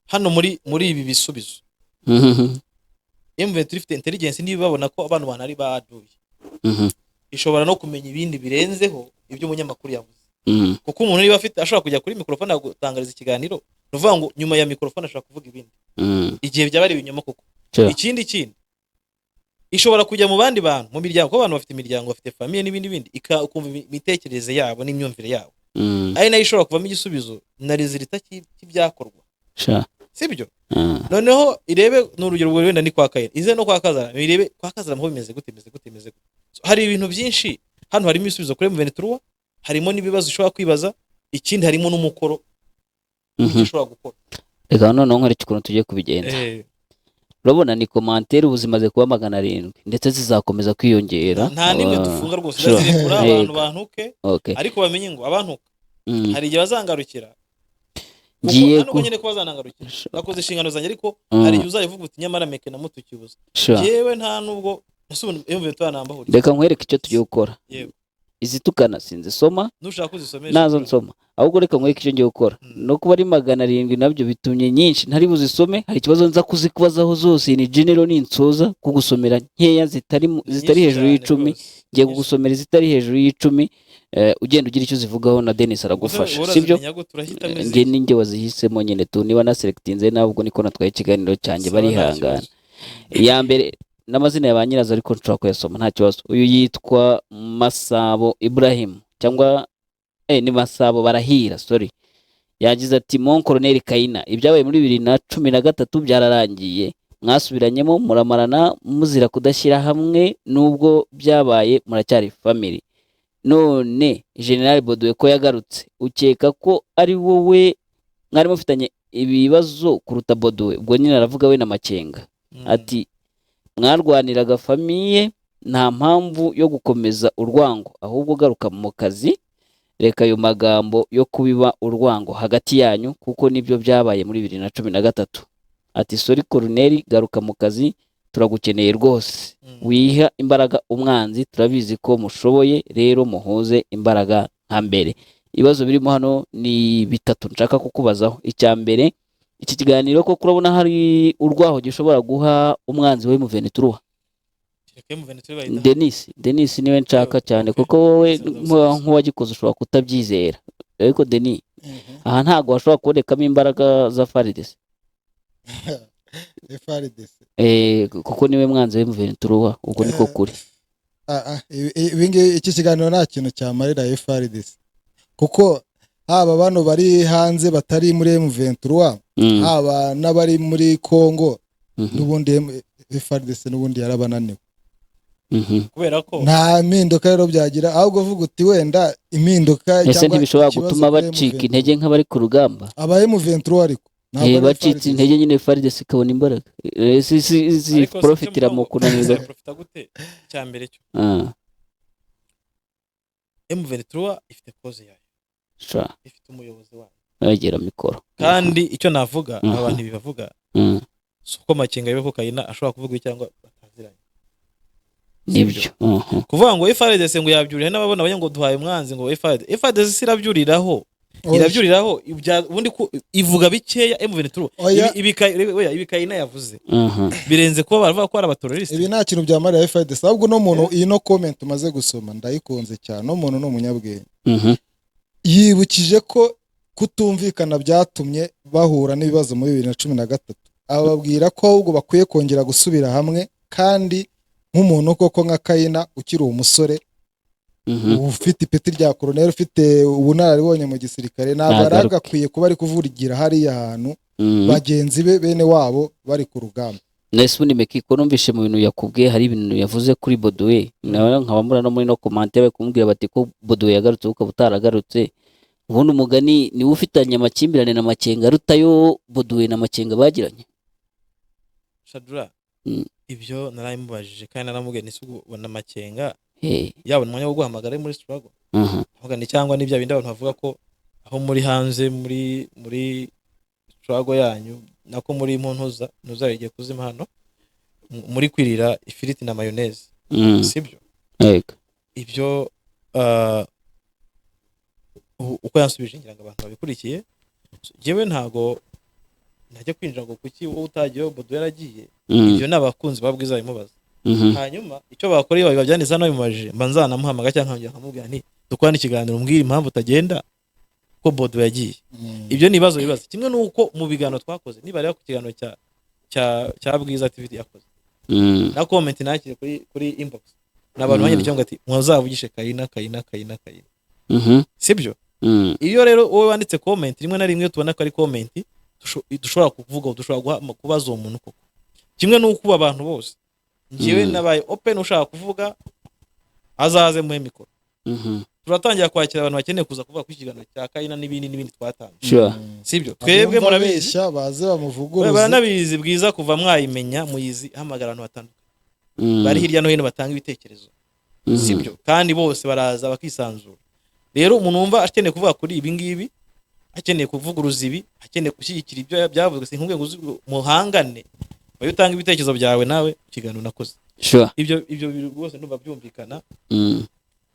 hano muri ibi bisubizo M23 ifite intelligence niba babona ko abantu banari baduye ishobora no kumenya ibindi birenzeho ibyo umunyamakuru yavuze kuko umuntu niba afite ashobora kujya kuri mikrofone agutangariza ikiganiro nuvuga ngo nyuma ya mikrofone ashobora kuvuga ibindi igihe byaba ari ibinyoma koko ikindi ishobora kujya mu bandi bantu mu miryango ko abantu bafite imiryango bafite famille n'ibindi ukumva imitekerereze yabo n'imyumvire yabo ari nayo ishobora kuvamo igisubizo na resultat cy'ibyakorwa sibyo noneho irebe n'urugero rwo wenda ni kwa Kayira ize no kwa Kazara irebe kwa Kazara mho bimeze gute hari ibintu byinshi hano harimo ibisubizo kuri M23 harimo n'ibibazo ushobora kwibaza ikindi harimo n'umukoro ushobora gukora reka noneho nkore ikintu tugiye kubigenza urabona ni commentaire ubuzimaze kuba 700 ndetse zizakomeza kwiyongera nta nimwe tufunga rwose ndazirekura abantu bantuke ariko bamenye ngo abantuka hari igihe bazangarukira ngiye ko nyine ko bazanangarukira nakoze inshingano zanjye ariko hari igihe uzayivuga uti nyamara meke na mutukibuza yewe nta nubwo nasubona M23 nambahuri reka nkwereke icyo tugiye gukora izitukana sinzi soma nushaka kuzisomesha nazo nsoma ahubwo reka nkwereke icyo ngiye gukora no kuba ari 700 nabyo bitumye nyinshi ntari buzisome hari ikibazo nza kuzikubazaho zose ni general n'insoza kugusomera nkeya zitari hejuru y'10 ngiye kugusomera zitari hejuru y'10 ugenda ugira icyo zivugaho na Dennis aragufasha sibyo nge ninge wazihisemo nyine tu niba na selectinze nabwo niko natwaye ikiganiro cyanjye bari hangana ya mbere n'amazina y'abanyirazo ariko nshobora kuyasoma nta kibazo uyu yitwa Masabo Ibrahim cyangwa ni Masabo Barahira sorry yagize ati Mon Colonel Kayina ibyabaye muri 2013 byararangiye mwasubiranyemo muramarana muzira kudashyira hamwe nubwo byabaye muracyari family none General Bodowe ko yagarutse ukeka ko ari wowe mwari mufitanye ibibazo kuruta Bodowe ubwo nyine aravuga we na Makenga ati mwarwaniraga famille nta mpamvu yo gukomeza urwango ahubwo garuka mu kazi reka ayo magambo yo kubiba urwango hagati yanyu kuko nibyo byabaye muri 2013 ati sorry Colonel garuka mu kazi turagukeneye rwose wiha imbaraga umwanzi turabizi ko mushoboye rero muhuze imbaraga nka mbere ibibazo birimo hano ni bitatu nshaka kukubazaho icya mbere iki kiganiro ko kurabona hari urwaho gishobora guha umwanzi we M23 Denis niwe nshaka cyane kuko wowe nk'uwagikoze ushobora kutabyizera ariko Denis aha ntago washobora kubonekamo imbaraga za FARDC kuko niwe mwanzi we M23 ubwo niko kuri ibingi iki kiganiro nta kintu cyamarira FARDC kuko haba bano bari hanze batari muri M23 haba n'abari muri Kongo n'ubundi FARDC n'ubundi yarabananiwe kubera ko nta mpinduka rero byagira ahubwo vuga uti wenda impinduka cyangwa ntibishobora gutuma bacika intege nk'abari ku rugamba aba M23 ariko bacitse intege nyine FARDC ikabona imbaraga si profitira mu kunanirwa profita gute cyambere cyo M23 ifite cause yayo ifite umuyobozi wayo yagera mikoro kandi icyo navuga abantu bibavuga suko Makenga yebe ko Kayina ashobora kuvuga cyangwa bataziranye nibyo kuvuga ngo FARDC ngo yabyurira n'ababona abanye ngo duhaye umwanzi ngo FARDC sirabyuriraho irabyuriraho ubundi ivuga bikeya M23 ibi Kayina yavuze birenze kuba baravuga ko ari abateroriste ibi nta kintu byamarira FARDC ahubwo no muntu iyi no comment umaze gusoma ndayikunze cyane no muntu no umunyabwenge yibukije ko kutumvikana byatumye bahura n'ibibazo muri 2013 ababwira ko ahubwo bakwiye kongera gusubira hamwe kandi nk'umuntu koko nka Kayina ukiri umusore ufite ipeti rya colonel ufite ubunararibonye mu gisirikare nabaraga kwiye kuba ari kuvugira hariya hantu bagenzi be bene wabo bari ku rugamba nese ubundi Mekiko numvishe mu bintu yakubwiye hari ibintu yavuze kuri Bodowe nawe nkabamura no muri no commentaire bakumbwira bati ko Bodowe yagarutse ukaba utaragarutse ubundi umugani ni ufitanye amakimbirane na Makenga rutayo Bodowe na Makenga bagiranye Shadura ibyo narayimubajije kandi naramubwiye nisugo na Makenga yabona umwanya wo guhamagara muri struggle avuga ni cyangwa n'ibya bindi abantu bavuga ko aho muri hanze muri struggle yanyu nako muri impuntuza nuzayigiye kuzima hano muri kwirira ifiriti na mayonnaise sibyo ibyo uko yansubije ngira ngo abantu babikurikiye jewe ntago ntajya kwinjira ngo kuki wowe utagiyeho Bodo yaragiye. Ibyo n'abakunzi ba Bwiza bimubaza. Hanyuma icyo bakora iyo babyanditse hano bimubajije mba nzanamuhamagara cyangwa nkajya nkamubwira nti dukorane ikiganiro umbwira impamvu utagenda ko Bodo yagiye. Ibyo ni ibibazo bibaza. Kimwe nuko mu biganiro twakoze niba rero ku kiganiro cya Bwiza TV yakoze na comment nakire kuri inbox n'abantu banyandikiye ngo ati mwazavugishe Kayina. Sibyo? Iyo rero wowe wanditse comment rimwe na rimwe tubona ko ari comment dushobora kuvuga dushobora kubaza uwo muntu koko. Kimwe nuko abantu bose ngiwe nabaye open ushaka kuvuga azaze mu mikoro. Turatangira kwakira abantu bakeneye kuza kuvuga ku kiganiro cya Kayina n'ibindi twatanze. Sibyo? Twebwe murabizi baze bamuvugurura. Baranabizi Bwiza kuva mwayimenya muyizi hamagara abantu batandukanye. Bari hirya no hino batanga ibitekerezo. Sibyo? Kandi bose baraza bakisanzura. Rero umuntu wumva akeneye kuvuga kuri ibi ngibi, akeneye kuvuguruza ibi, akeneye gushyigikira ibyo byavuzwe sinkubwe ngo muhangane. Bayo utanga ibitekerezo byawe nawe kiganiro nakoze. Ibyo rwose ndumva byumvikana.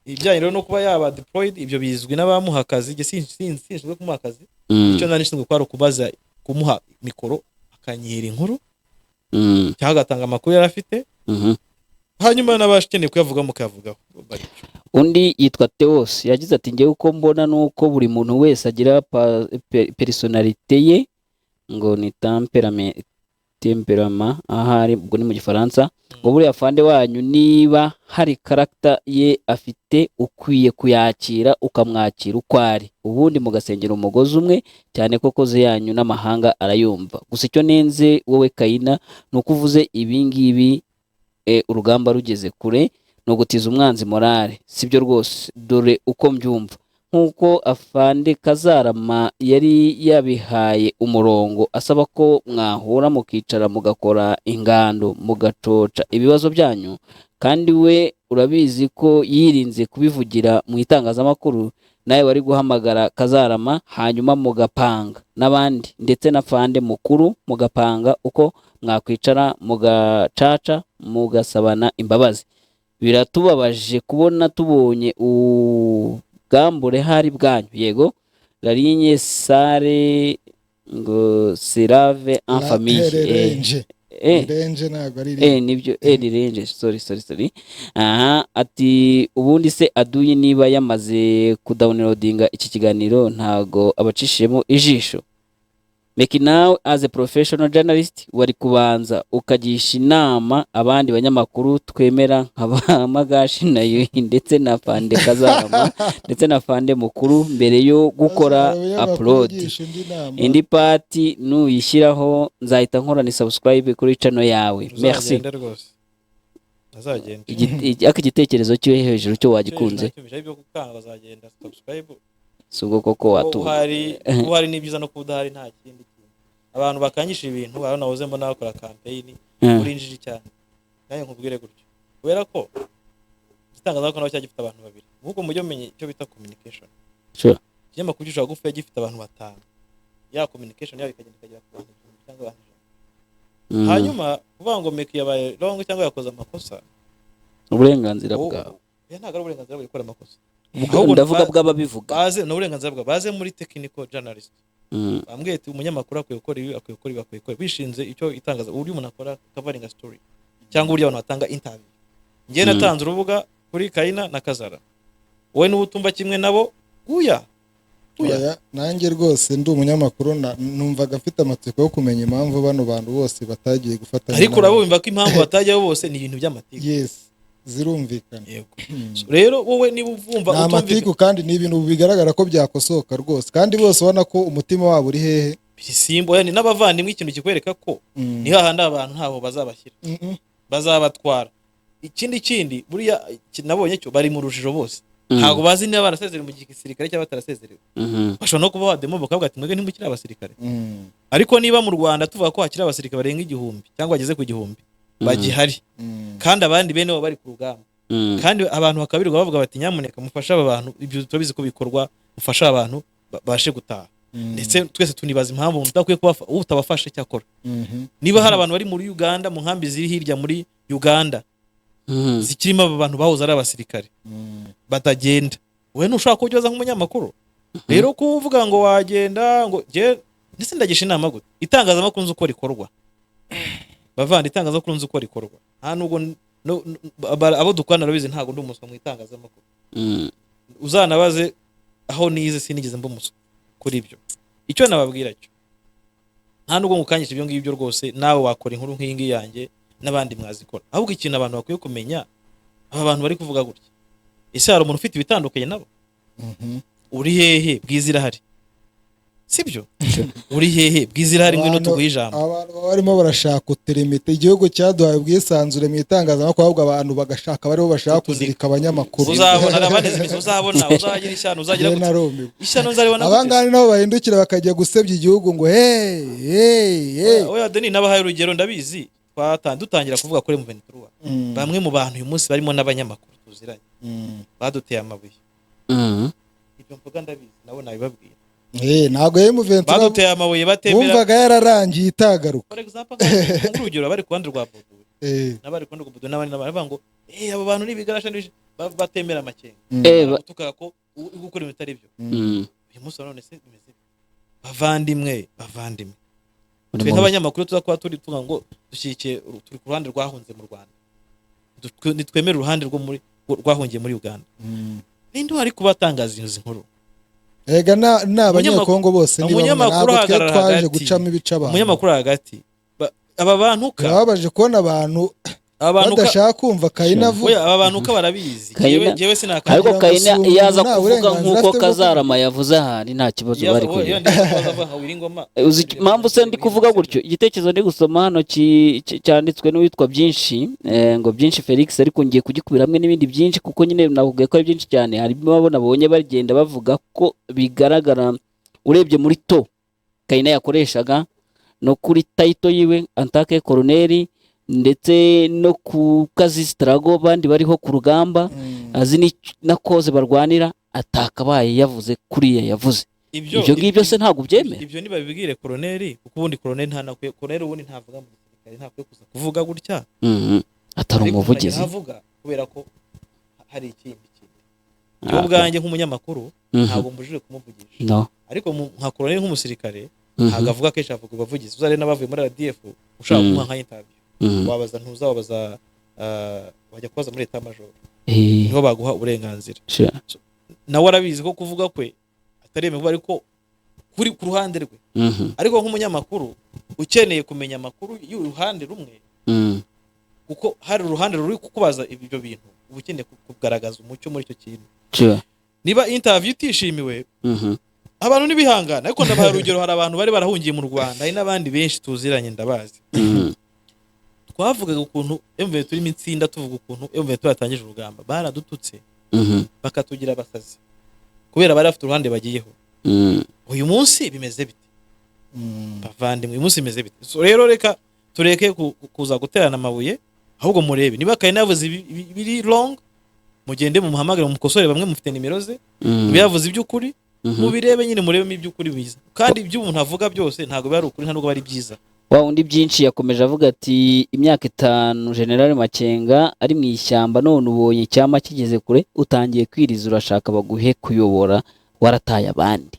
Ibijyanye rero no kuba yaba deployed ibyo bizwi n'abamuha akazi sinshobora kumuha akazi. Icyo nanishinzwe kwaro kubaza kumuha mikoro akanyira inkuru cyangwa agatanga amakuru yari afite. Hanyuma n'abashikeneye kuyavuga mukavugaho. Undi yitwa Theos yagize ati ngewe uko mbona nuko buri muntu wese agira personalite ye ngo ni temperament ahari ubwo ni mu Gifaransa. Ngo buriya fande wanyu niba hari character ye afite ukwiye kuyakira ukamwakira uko ari, ubundi mugasengera umugozi umwe cyane ko koze yanyu n'amahanga arayumva. Gusa icyo nenze wowe Kayina nuko uvuze ibi ngibi urugamba rugeze kure no gutiza umwanzi morale. Sibyo rwose dore uko mbyumva. Nkuko afande Kazarama yari yabihaye umurongo asaba ko mwahura mukicara mugakora ingando mugacoca ibibazo byanyu, kandi we urabizi ko yirinze kubivugira mu itangazamakuru. Nawe wari guhamagara Kazarama hanyuma mugapanga n'abandi ndetse na fande mukuru mugapanga uko mwakwicara mugacaca mugasabana imbabazi. Biratubabaje kubona tubonye ubwambure hari bwanyu. Yego Larinye Sare ngo Serave en famille Renje ntabwo ari nibyo Renje sorry. Ati ubundi se Aduyi niba yamaze kudownloadinga iki kiganiro ntago abacishemo ijisho. Make now as a professional journalist wari kubanza ukagisha inama abandi banyamakuru twemera nk'aba Magashi na Yuhi ndetse na fande Kazarama ndetse na fande mukuru mbere yo gukora upload. Indi party nuyishyiraho nzahita nkora ni subscribe kuri channel yawe. Merci. Igitekerezo cyo hejuru cyo wagikunze. Sugo koko watu hari n'ibyiza no kudahari nta kindi abantu bakanyisha ibintu nahoze mbona bakora campaign muri injiji cyane nayo nkubwire gutyo kubera ko gitangaza ko naho cyagifite abantu babiri nkuko mujye menye icyo bita communication. Cyema kujisha gufe gifite abantu batanu ya communication yawe ikagenda ikagera ku bantu cyangwa abantu. Hanyuma kuvuga ngo make yabaye wrong cyangwa yakoze amakosa uburenganzira bwawe ntabwo ari uburenganzira bwo gukora amakosa. Ndavuga bw'ababivuga baze n'uburenganzira bwa baze muri technical journalist. Bambwiye ati umunyamakuru akwiye gukora bishinze icyo itangaza uburyo umuntu akora covering a story cyangwa uburyo abantu batanga interview. Ngiye natanze urubuga kuri Kayina na Kazara wowe n'ubutumba kimwe nabo uya nanjye rwose ndi umunyamakuru numvaga afite amatsiko yo kumenya impamvu bano bantu bose batagiye gufatanya. Ariko urabumva ko impamvu batajyaho bose ni ibintu by'amategeko. Yes zirumvikana. Rero wowe niba uvumva amatiku kandi ni ibintu bigaragara ko byakosoka rwose kandi bose ubona ko umutima wabo uri hehe bisimbo yani n'abavandimwe ikintu kikwereka ko ni hahandi abantu ntabo bazabashyira bazabatwara. Ikindi buriya nabonye cyo bari mu rujijo bose ntago bazi niba barasezerera mu gisirikare cyangwa batarasezerewe. Bashobora no kuba bademo bakavuga ati mwege ntimukira abasirikare. Ariko niba mu Rwanda tuvuga ko hakira abasirikare barenga 1000 cyangwa bageze ku 1000 bagihari kandi abandi bene bo bari ku rugamba kandi abantu bakabirirwa bavuga bati nyamuneka mufasha aba bantu ibyo turabizi ko bikorwa mufasha abantu bashe gutaha. Ndetse twese tunibaza impamvu udakwiye kuba utabafashe cyakora. Niba hari abantu bari muri Uganda mu nkambi ziri hirya muri Uganda zikirimo abantu bahoze ari abasirikare batagenda, we ntushaka kujoza nk'umunyamakuru. Rero kuvuga ngo wagenda ngo je ndetse ndagisha inama gute itangazamakuru nzi uko rikorwa bavandi itangazamakuru nzi uko rikorwa nta nubwo abo dukorana rabizi ntago ndi umuswa mu itangazamakuru uzanabaze aho nize sinigeze mba umuswa kuri ibyo icyo nababwira cyo nta nubwo ngukanyisha ibyo ngibyo rwose nawe wakora inkuru nk'ingi yanjye n'abandi mwazikora ahubwo ikintu abantu bakwiye kumenya aba bantu bari kuvuga gutya ese hari umuntu ufite ibitandukanye nabo uri hehe bwizirahari sibyo uri hehe bwizirahari ngwino tuguhe ijambo abantu barimo barashaka uterimite igihugu cyaduhaye ubwisanzure mu itangazamakuru ahubwo abantu bagashaka bariho bashaka kuzirika abanyamakuru uzabona arabaneze imizi uzabona uzagira ishyano uzagira ishyano nzaribona abangani nabo bahindukira bakajya gusebya igihugu ngo hey oya Deni nabahaye urugero ndabizi dutangira kuvuga kuri M23 bamwe mu bantu uyu munsi barimo n'abanyamakuru tuziranye baduteye amabuye ibyo mvuga ndabizi nabo nabibabwira ntago M23 baduteye amabuye batemera bumvaga yararangiye itagaruka for example urugero bari ku ruhande rwa Bodo n'abari ku ruhande rwa Bodo n'abandi bavuga ngo abo bantu nibigarasha batemera amakenga gutuka ko gukora ibitari byo uyu munsi none se bimeze bavandimwe twe nk'abanyamakuru tuzakuba turi tuvuga ngo dushyikiye turi ku ruhande rwahunze mu Rwanda nitwemera uruhande rwahungiye muri Uganda ninde wari kubatangaza izo nkuru ega n'abanyakongo bose umunyamakuru twaje gucamo ibice abantu umunyamakuru hagati aba bantu babaje kubona abantu badashaka kumva Kayina avuga aba bantu barabizi jewe sinakanya ariko Kayina yaza kuvuga nkuko Kazarama yavuze ahari nta kibazo bari kugira uzi impamvu se ndi kuvuga gutyo igitekerezo ndi gusoma hano cyanditswe n'uwitwa byinshi ngo byinshi Felix ariko ngiye kugikubira hamwe n'ibindi byinshi kuko nyine navuga ko ari byinshi cyane harimo babona babonye bagenda bavuga ko bigaragara urebye muri to Kayina yakoreshaga no kuri title yiwe antake colonel ndetse no ku kazi strago bandi bariho ku rugamba azi na koze barwanira atakabaye yavuze kuriya yavuze ibyo ngibyo se ntago byemera ibyo nibabibwire colonel kuko ubundi colonel ntanakwiye colonel ubundi ntavuga mu gisirikare ntakwiye kuza kuvuga gutya atari umuvugizi ntavuga kubera ko hari ikindi kintu ubwanjye nk'umunyamakuru ntago mbujije kumuvugisha ariko nka colonel nk'umusirikare ntago avuga kenshi avuga ubavugizi uzare n'abavuye muri RDF ushaka kumuha nka interview wabaza ntuzabaza wajya kubaza muri leta majoro niho baguha uburenganzira nawe arabizi ko kuvuga kwe ataremewe ariko kuri ku ruhande rwe ariko nk'umunyamakuru ukeneye kumenya amakuru y'uruhande rumwe kuko hari uruhande ruri kukubaza ibyo bintu uba ukeneye kugaragaza umucyo muri icyo kintu niba interview itishimiwe abantu nibihangana ariko ndabaha urugero hari abantu bari barahungiye mu Rwanda hari n'abandi benshi tuziranye ndabazi twavugaga ukuntu M23 turimo itsinda tuvuga ukuntu M23 yatangije urugamba baradututse bakatugira abasazi kubera bari bafite uruhande bagiyeho uyu munsi bimeze bite bavandimwe uyu munsi bimeze bite so rero reka tureke kuza guterana amabuye ahubwo murebe niba Kayina yavuze biri wrong mugende mu muhamagare mu mukosore bamwe mufite nimero ze biyavuze iby'ukuri mubirebe nyine murebemo iby'ukuri biza kandi ibyo umuntu avuga byose ntago bari ukuri ntabwo bari byiza wa undi byinshi yakomeje avuga ati imyaka 5 General Makenga ari mu ishyamba none ubonye cyama kigeze kure utangiye kwiriza urashaka baguhe kuyobora warataye abandi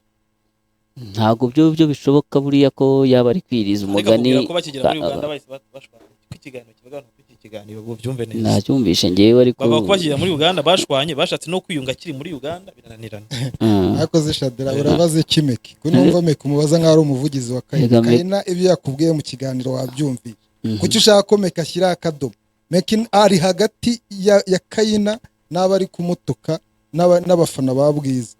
ntago byo bishoboka buriya ko yaba ari kwiriza umugani ko bakigera muri Uganda bahise bashwana ikiganiro kivuga ikiganiro byumve neza nacyumvishe ngewe ariko baba kwakira muri Uganda bashwanye bashatse no kwiyunga kiri muri Uganda birananirana akoze Shadira urabaze Kimeki kunumva Meki umubaza nka ari umuvugizi wa Kayina ibyo yakubwiye mu kiganiro wabyumviye kuki ushaka ko Meki ashyira akadomo Meki ari hagati ya Kayina n'abari kumutuka n'abafana babwiza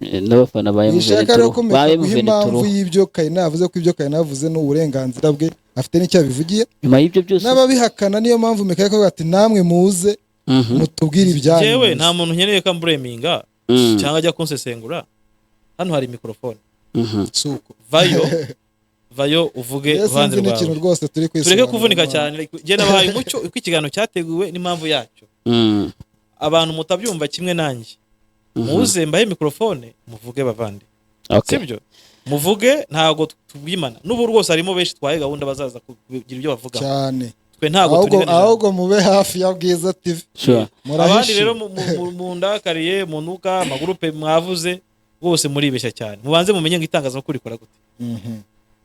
n'abafana baye impamvu y'ibyo Kayina yavuze ko ibyo Kayina yavuze n'uburenganzira bwe afite n'icyo bivugiye nyuma y'ibyo byose n'ababihakana niyo mpamvu Meki yakoze ati namwe muze mutubwire ibyanyu jewe nta muntu nkeneye ka mbreminga cyangwa ajya kunsesengura hano hari mikrofone suko vayo uvuge uruhande rwawe tureke kuvunika cyane je nabahaye umucyo uko ikiganiro cyateguwe n'impamvu yacyo abantu mutabyumva kimwe nanjye muze mbaye mikrofone muvuge bavande sibyo muvuge ntago tubwimana n'ubu rwose harimo benshi twaye gahunda bazaza kugira ibyo bavuga cyane twe ntago turi ahubwo mube hafi ya Bwiza TV abandi rero mu ndakariye mu nuka amagurupe mwavuze bose muribeshya cyane. Mubanze mumenye ngo itangazamakuru rikora gute.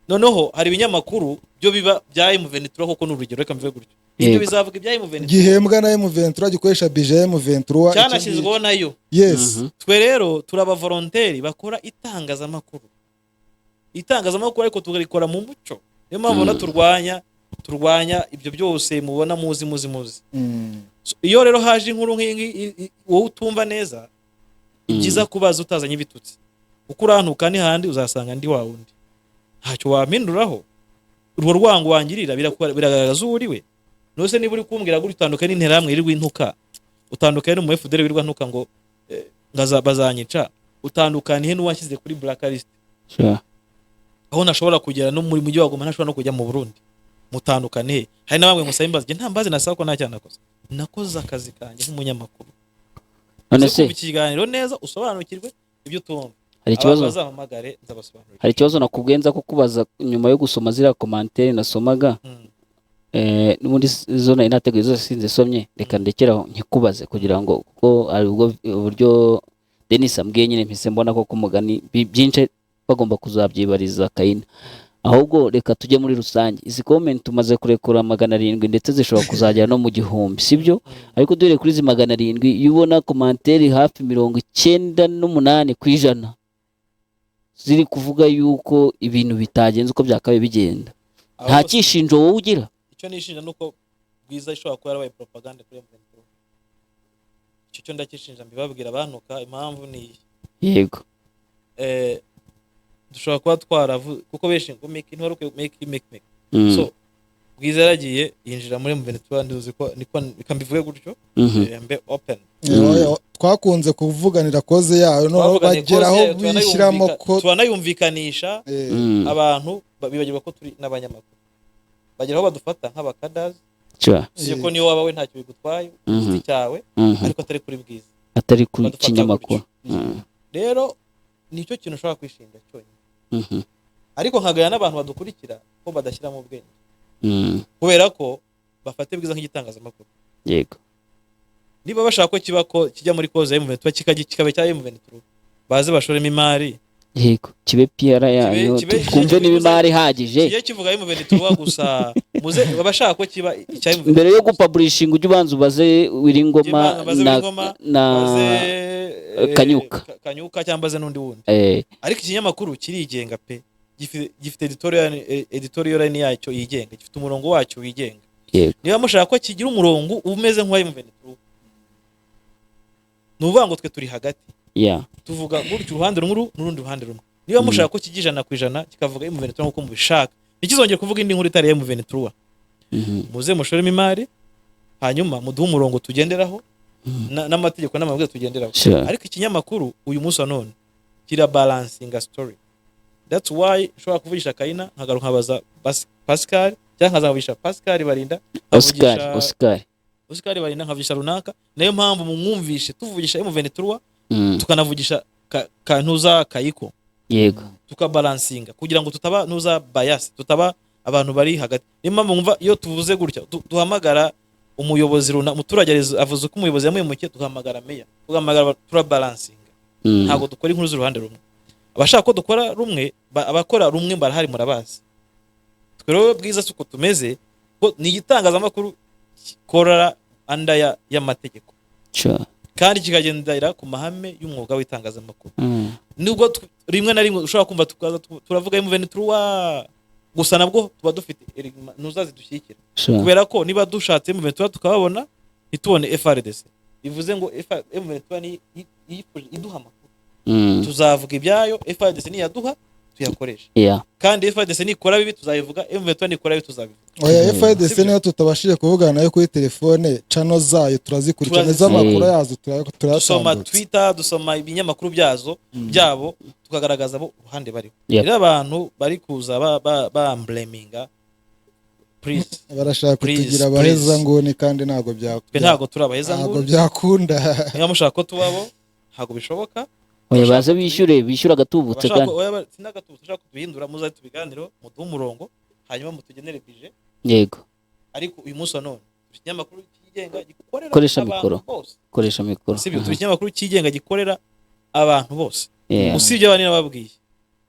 Noneho hari ibinyamakuru byo biba bya M23 koko n'urugero, reka mvuge gutyo. Ibyo bizavuga ibya M23 gihembwa na M23 gikoresha bije ya M23 cyanashyizweho nayo. Yes. Twe rero turaba volonteri bakora itangazamakuru. Itangazamakuru ariko tugarikora mu muco. Niyo mpamvu turwanya ibyo byose mubona muzi. Iyo rero haje inkuru nk'ingi wowe utumva neza, ibyiza kubaza utazanye ibitutsi. Uko urantuka ni handi uzasanga ndi wawundi. Ntacyo waminduraho. Urwo rwango wangirira biragaragaza uriwe. Nose niba uri kumbwira guri utandukanye n'interahamwe irirwa intuka, utandukanye n'umu FDL wirirwa ntuka ngo bazanyica, utandukaniye n'uwashyize kuri blacklist. Sure. Aho nashobora kugera no muri mujyi wagoma ntashobora no kujya mu Burundi. Mutandukane. Hari nabamwe musaba imbazi, nta mbazi nasaba ko nta cyana nakoze. Nakoze akazi kanjye nk'umunyamakuru. None se ikiganiro neza usobanukirwe ibyo tumva. Hari ikibazo bazahamagare nzabasobanurira. Hari ikibazo nakubwenza ko kubaza nyuma yo gusoma zira commentaire nasomaga. N'ubundi zona inateguye zose sinze somye, reka ndekeraho nkikubaze kugira ngo kuko ari ubwo uburyo Denis ambwiye nyine mpise mbona ko kumugani byinshi bagomba kuzabyibariza Kaina. Ahubwo reka tujye muri rusange. Izi comment tumaze kurekura 700 ndetse zishobora kuzajya no mu 1000, sibyo? Ariko dore kuri izi 700 yubona commentaire hafi 98% ziri kuvuga yuko ibintu bitagenze uko byakabaye bigenda. Nta kishinjo wowe ugira. Icyo nishinja nuko Bwiza ishobora kuba yarabaye propaganda kuri M23. Icyo ndakishinja mbibabwira abantuka impamvu ni yego. Dushobora kuba twaravu kuko benshi ngo make intwaro make. So Bwiza yaragiye yinjira muri M23 nduzi ko niko bikambivuye gutyo. Mbe open. Twakunze kuvuganira koze yayo no bageraho bishyiramo ko twanayumvikanisha abantu bibagirwa ko turi n'abanyamakuru. Bageraho badufata nk'abakadazi. Sije ko niyo waba we ntacyo bigutwaye igiti cyawe ariko atari kuri Bwiza. Atari ku kinyamakuru. Rero nicyo kintu ushobora kwishinga cyonyine. Ariko nkagaya n'abantu badukurikira ko badashyira mu bwenge. Kubera ko bafate Bwiza nk'igitangazamakuru. Yego. Niba bashaka ko kiba ko kijya muri koze M23 kikabe cya M23 baze bashoremo imari. Yego, kibe PR yayo twumve n'imari hagije. Kiye kivuga M23 gusa muze babashaka ko kiba icya M23. Mbere yo gupublishinga ujye ubanza ubaze Wiringoma na Kanyuka cyangwa ze n'undi wundi. Ariko ikinyamakuru kirigenga pe. Gifite editorial ni yacyo yigenga, gifite umurongo wacyo wigenga. Niba mushaka ko kigira umurongo umeze nk'uwa M23. Nuvuga ngo twe turi hagati. Tuvuga gutyo uruhande rumwe n'urundi ruhande rumwe. Niba mushaka ko kijijana kwijana kikavuga M23 nkuko mubishaka, nikizongera kuvuga indi nkuru itari M23. Muze mushoremo imari hanyuma muduhe umurongo tugenderaho n'amategeko n'amabwiriza tugenderaho. Ariko ikinyamakuru uyu munsi wa none kira balancing a story. That's why ushobora kuvugisha Kaina nkagaruka nkabaza Pascal cyangwa nkazavugisha Pascal Barinda Oscar Barinda nkavugisha runaka. Nayo mpamvu mumwumvishe tuvugisha M23 tukanavugisha kantuza Kayiko. Yego. Tukabalancinga kugira ngo tutaba nuza bias, tutaba abantu bari hagati. Nimba mwumva iyo tuvuze gutya duhamagara umuyobozi umuturage avuze ko umuyobozi yamuhemukiye tuhamagara meya. Tuhamagara turabalancinga. Ntago dukora inkuru z'uruhande rumwe. Abashaka ko dukora rumwe abakora rumwe barahari murabazi. Twero Bwiza suko tumeze ko ni igitangazamakuru korora anda y'amategeko. Kandi kikagendera ku mahame y'umwuga w'itangazamakuru. Nubwo rimwe na rimwe ushobora kumva turavuga M23 gusa nabwo tuba dufite nuzazi dushyikira. Kubera ko niba dushatse M23 tukababona ntitubone FRDC. Bivuze ngo M23 ni iduha amakuru. Tuzavuga ibyayo FRDC ni yaduha tuyakoresha. Kandi FRDC ni ikora bibi tuzayivuga, M23 ni ikora bibi tuzabivuga. Oya FRDC niyo tutabashije kuvugana nayo kuri telefone, channel zayo turazikurikirana z'amakuru yazo turasoma Twitter, dusoma ibinyamakuru byazo byabo tukagaragaza bo ruhande bari. Rero abantu bari kuza ba blaming please barashaka kutugira abaheza ngone kandi ntago byakunda. Ntago turabaheza ngone. Ntago byakunda. Niba mushaka ko tubabo ntago bishoboka. Oya baze bishyura gatubutse kandi. Oya sinagatubutse ushaka kuduhindura muza tubiganiro muduhe umurongo hanyuma mutugenere bije. Yego. Ariko uyu munsi none ikinyamakuru kigenga gikorera koresha mikoro. Sibyo ikinyamakuru kigenga gikorera abantu bose. usibye abandi nababwiye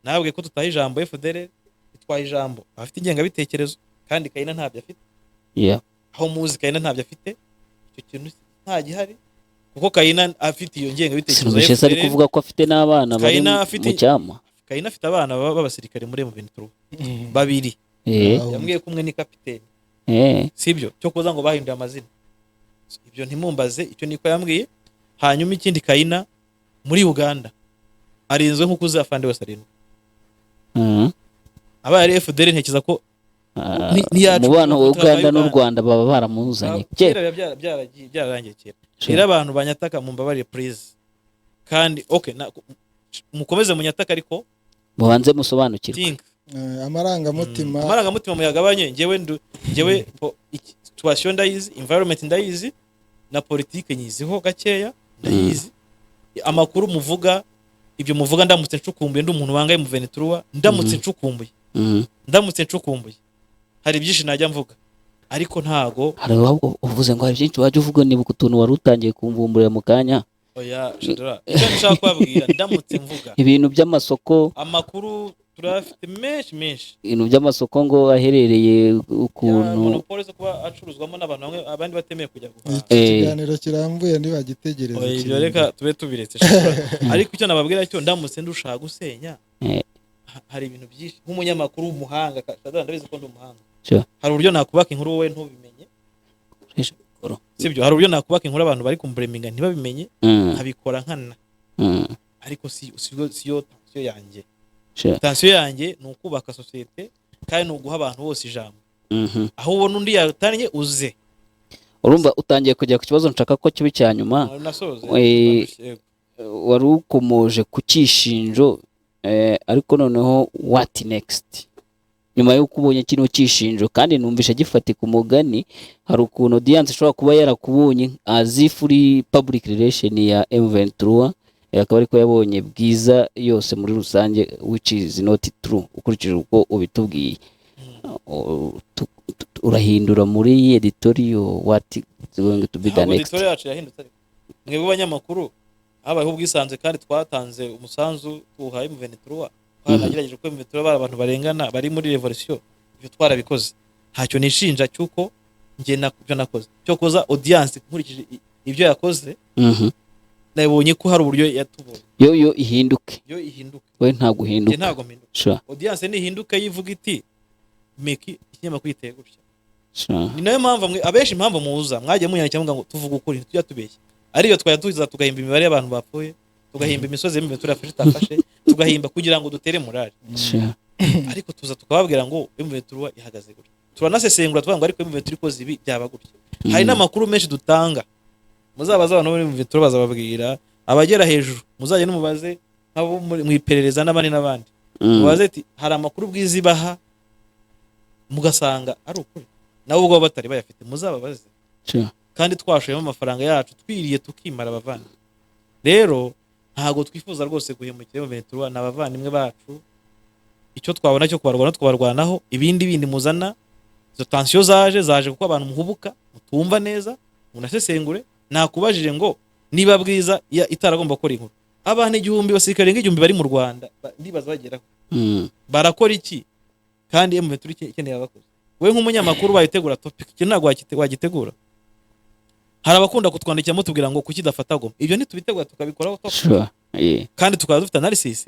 nababwiye ko tutaha ijambo FDL itwaye ijambo abafite ingengabitekerezo kandi Kayina ntabyo afite aho muzi Kayina ntabyo afite icyo kintu nta gihari kuko Kayina afite iyo ngengabitekerezo ya FDL ari kuvuga ko afite n'abana bari mu cyama. Kayina afite abana b'abasirikare muri M23 babiri yambwiye kumwe ni kapiteni sibyo cyo kuza ngo bahinduye amazina ibyo ntimumbaze icyo niko yambwiye. Hanyuma ikindi Kayina muri Uganda arinzwe nkuko uzi afande wese arindwe aba ari FDL ntekiza ko umubano wa Uganda n'u Rwanda baba baramuzanye kera byararangiye kera rero abantu banyataka mu mbabare please kandi mukomeze munyataka ariko mubanze musobanukirwe amarangamutima muyagabanye ngewe situation ndayizi environment ndayizi na politike nyiziho gakeya ndayizi amakuru muvuga ibyo muvuga ndamutse ncukumbuye ndi umuntu wangaye mu Venezuela ndamutse ncukumbuye hari byinshi najya mvuga ariko ntago hari uvuze ngo hari byinshi waje uvuga niba utuntu wari utangiye kumvumburira mu kanya oya shidra icyo nshaka kubabwira ndamutse mvuga ibintu by'amasoko amakuru turafite menshi ibintu by'amasoko ngo aherereye ukuntu monopole zo kuba acuruzwamo n'abantu bamwe abandi batemeye kujya guhaha ikiganiro kirambuye ntibagitegereza ibyo reka tube tubiretse ariko icyo nababwira cyo ndamutse ndushaka gusenya hari ibintu byinshi nk'umunyamakuru w'umuhanga ndabizi ko ndi umuhanga hari uburyo nakubaka inkuru wowe ntubimenye sibyo hari uburyo nakubaka inkuru abantu bari kumbureminga ntibabimenye nkabikora nkana ariko siyo yanjye tansiyo yanjye ni ukubaka sosiyete kandi ni uguha abantu bose ijambo aho ubona undi yatanye uze urumva utangiye kujya ku kibazo nshaka ko kibi cya nyuma wari ukomoje ku cyishinjo ariko noneho what next nyuma y'uko ubonye kino cyishinjo kandi numvisha gifatika umugani hari ukuntu audience ishobora kuba yarakubonye azifuri public relation ya M23 akaba ariko yabonye bwiza yose muri rusange which is not true ukurikije uko ubitubwiye urahindura muri editorial what is going to be the next editorial yacu yahindutse mwebwe abanyamakuru habayeho ubwisanze kandi twatanze umusanzu tuhaye mu Venezuela nagerageje ko M23 bari abantu barengana bari muri revolution ibyo twarabikoze ntacyo nishinja cyuko nge nakubyo nakoze cyo koza audience nkurikije ibyo yakoze nabonye ko hari uburyo yatubonye yo ihinduke we ntago uhinduka ntago mpinduka audience ni ihinduka yivuga iti meki ikinyamakuru iteye gutya ni nayo mpamvu abenshi impamvu muza mwagiye munyandikira ngo tuvuga ukuri tujya tubeshya ariyo twaya tuza tugahimba imibare y'abantu bapfuye tugahimba imisozi M23 yafashe tafashe tugahimba kugira ngo dutere morale ariko tuza tukababwira ngo M23 ihagaze gutya turanasesengura tuvuga ngo ariko M23 ikoze ibi byaba gutya hari n'amakuru menshi dutanga muzabaza abantu muri M23 bazababwira abagera hejuru muzajye numubaze nk'abo mu iperereza n'abandi mubaze ati hari amakuru bwizibaha mugasanga ari ukuri nabo ubwo batari bayafite muzababaze kandi twashoyemo amafaranga yacu twiriye tukimara abavandi rero ntago twifuza rwose guhemukira M23 n'abavandimwe bacu icyo twabona cyo kubarwana twabarwanaho ibindi muzana izo tension zaje kuko abantu muhubuka mutumva neza munasesengure nakubajije ngo niba bwiza itaragomba gukora inkuru abantu igihumbi basirikare ng'igihumbi bari mu Rwanda ndibaza bageraho barakora iki kandi M23 ikeneye abakozi we nk'umunyamakuru bayitegura topic cyo ntago wagitegura hari abakunda kutwandikira mutubwira ngo kuki dafatago ibyo ntitubitegura tukabikoraho kandi tukaba dufite analysis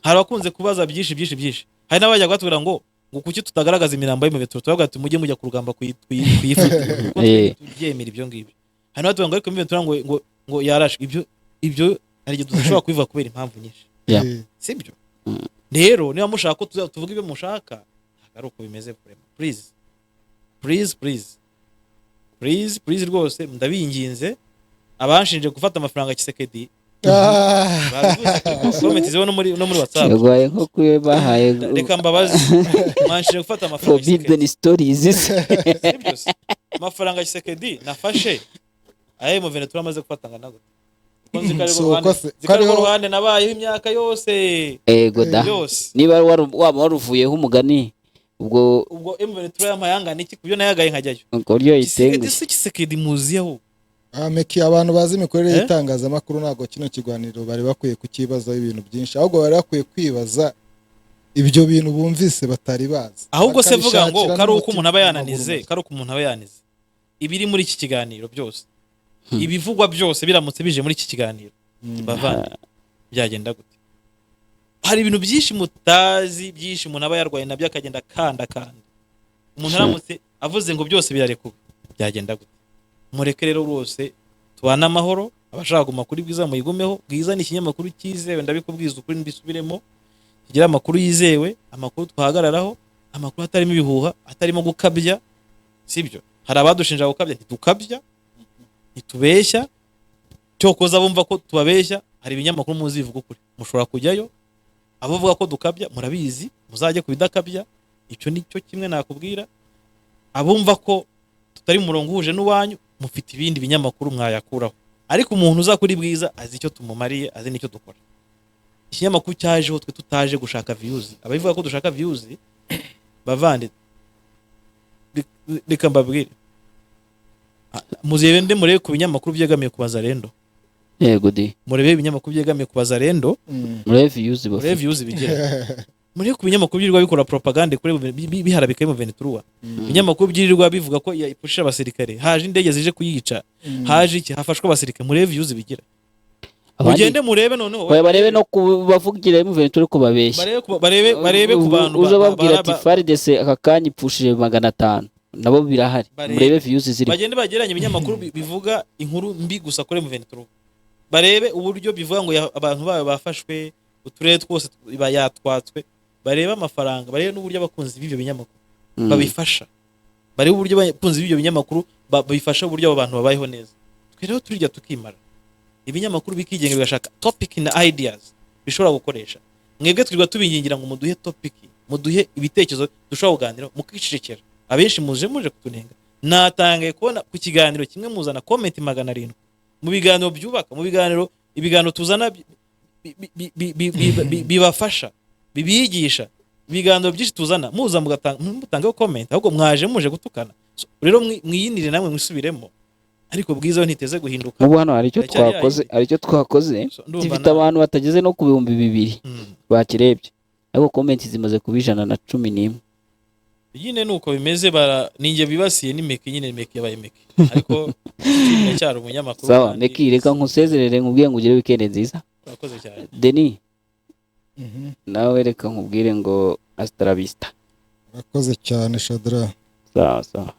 hari abakunze kubaza byinshi hari n'abajya batubwira ngo kuki tutagaragaza imirambo y'M23 tuvuga ati mujye mujya ku rugamba kuyifuta tubyemera ibyo ngibyo hari n'abatuvuga ngo ariko M23 ngo yarashe ibyo hari igihe tudashobora kubivuga kubera impamvu nyinshi sibyo rero niba mushaka ko tuvuga ibyo mushaka ari uko bimeze please rwose ndabinginze abanshinje gufata amafaranga Kisekedi komentizeho no muri WhatsApp yagwaye nko kuye bahaye reka mbabaze mwanshije gufata amafaranga forbidden stories amafaranga Kisekedi nafashe aye mu Venezuela amaze gufatanga nago zikari ruhande nabayeho imyaka yose ego da niba waruvuyeho umugani ubwo M23 y'amayanga niki kubyo nayagaye nkajyayo ngo ryo yitenguye Kisekedi muziyeho Meki, abantu bazi imikorere y'itangazamakuru ntabwo kino kiganiro bari bakwiye kukibazaho ibintu byinshi, ahubwo bari bakwiye kwibaza ibyo bintu bumvise batari bazi. Ahubwo se vuga ngo kari uko umuntu aba yananize, kari uko umuntu aba yanize ibiri muri iki kiganiro byose, ibivugwa byose biramutse bije muri iki kiganiro, bavandi byagenda gute? Hari ibintu byinshi mutazi, byinshi umuntu aba yarwaye nabyo akagenda kanda. Umuntu aramutse avuze ngo byose birarekuwe, byagenda gute? Mureke rero rwose tubana amahoro, abashaka guma kuri Bwiza muyigumeho. Bwiza ni ikinyamakuru cyizewe, ndabikubwiza ukuri mbisubiremo, kigira amakuru yizewe, amakuru twahagararaho, amakuru atarimo ibihuha, atarimo gukabya, sibyo? Hari abadushinja gukabya, ntitukabya, ntitubeshya, cyokoza bumva ko tubabeshya. Hari ibinyamakuru muzivuga ukuri, mushobora kujyayo, abavuga ko dukabya murabizi, muzajye kubidakabya. Icyo nicyo kimwe nakubwira. Abumva ko tutari mu murongo uhuje n'uwanyu, mufite ibindi binyamakuru mwayakuraho. Ariko umuntu uza kuri Bwiza azi icyo tumumariye, azi n'icyo dukora. Ikinyamakuru cyajeho twe tutaje gushaka views. Ababivuga ko dushaka views bavande, reka mbabwire, muzebe nde murebe ku binyamakuru byegamiye ku Bazalendo. Yego di, murebe ibinyamakuru byegamiye ku Bazalendo, murebe views bigira. Muri ku binyamakuru byirirwa bikora propaganda kuri biharabika mu Venezuela. Ibinyamakuru byirirwa bivuga ko yapusha abasirikare, haje indege zije kuyica, haje iki, hafashwe abasirikare. Murebe views bigira. Mugende murebe noneho, barebe no kubavugira mu Venezuela ko babeshya. Barebe ku bantu uza babwira ati FARDC aka kanyi pushije 500, nabo birahari. Murebe views ziri. Bagende bageranye ibinyamakuru bivuga inkuru mbi gusa kuri mu Venezuela. Barebe uburyo bivuga ngo abantu bayo bafashwe, uturere twose yatwatswe. Barebe amafaranga, barebe n'uburyo abakunzi b'ibyo binyamakuru babifasha. Barebe uburyo abakunzi b'ibyo binyamakuru babifasha, uburyo abo bantu babayeho neza. Twe rero turijya tukimara ibinyamakuru bikigenga, bigashaka topic na ideas bishobora gukoresha. Mwebwe twirwa tubingingira ngo muduhe topic, muduhe ibitekerezo dushobora kuganira, mukicecekera. Abenshi muje kutunenga. Natangaye kubona ku kiganiro kimwe muzana comment 700 mu biganiro byubaka, mu ibiganiro tuzana bibafasha, bibigisha. Ibiganiro byinshi tuzana muza mutangaho comment, ahubwo muje gutukana. Rero mwiyinire namwe mwisubiremo. Ariko Bwiza ntiteze guhinduka. Ubu hano hari icyo twakoze, gifite abantu batageze no ku 2,000 bakirebye, ariko comment zimaze kuba 111. Nyine nuko bimeze, ninjye bibasiye n'Imeki, nyine Imeki yabaye Imeki. Ariko cyari umunyamakuru. Sawa Meki, reka nkusezerere nkubwiye ngo ugire weekend nziza. Urakoze cyane Denis. Nawe reka nkubwire ngo hasta la vista. Urakoze cyane Shadra. Sawa.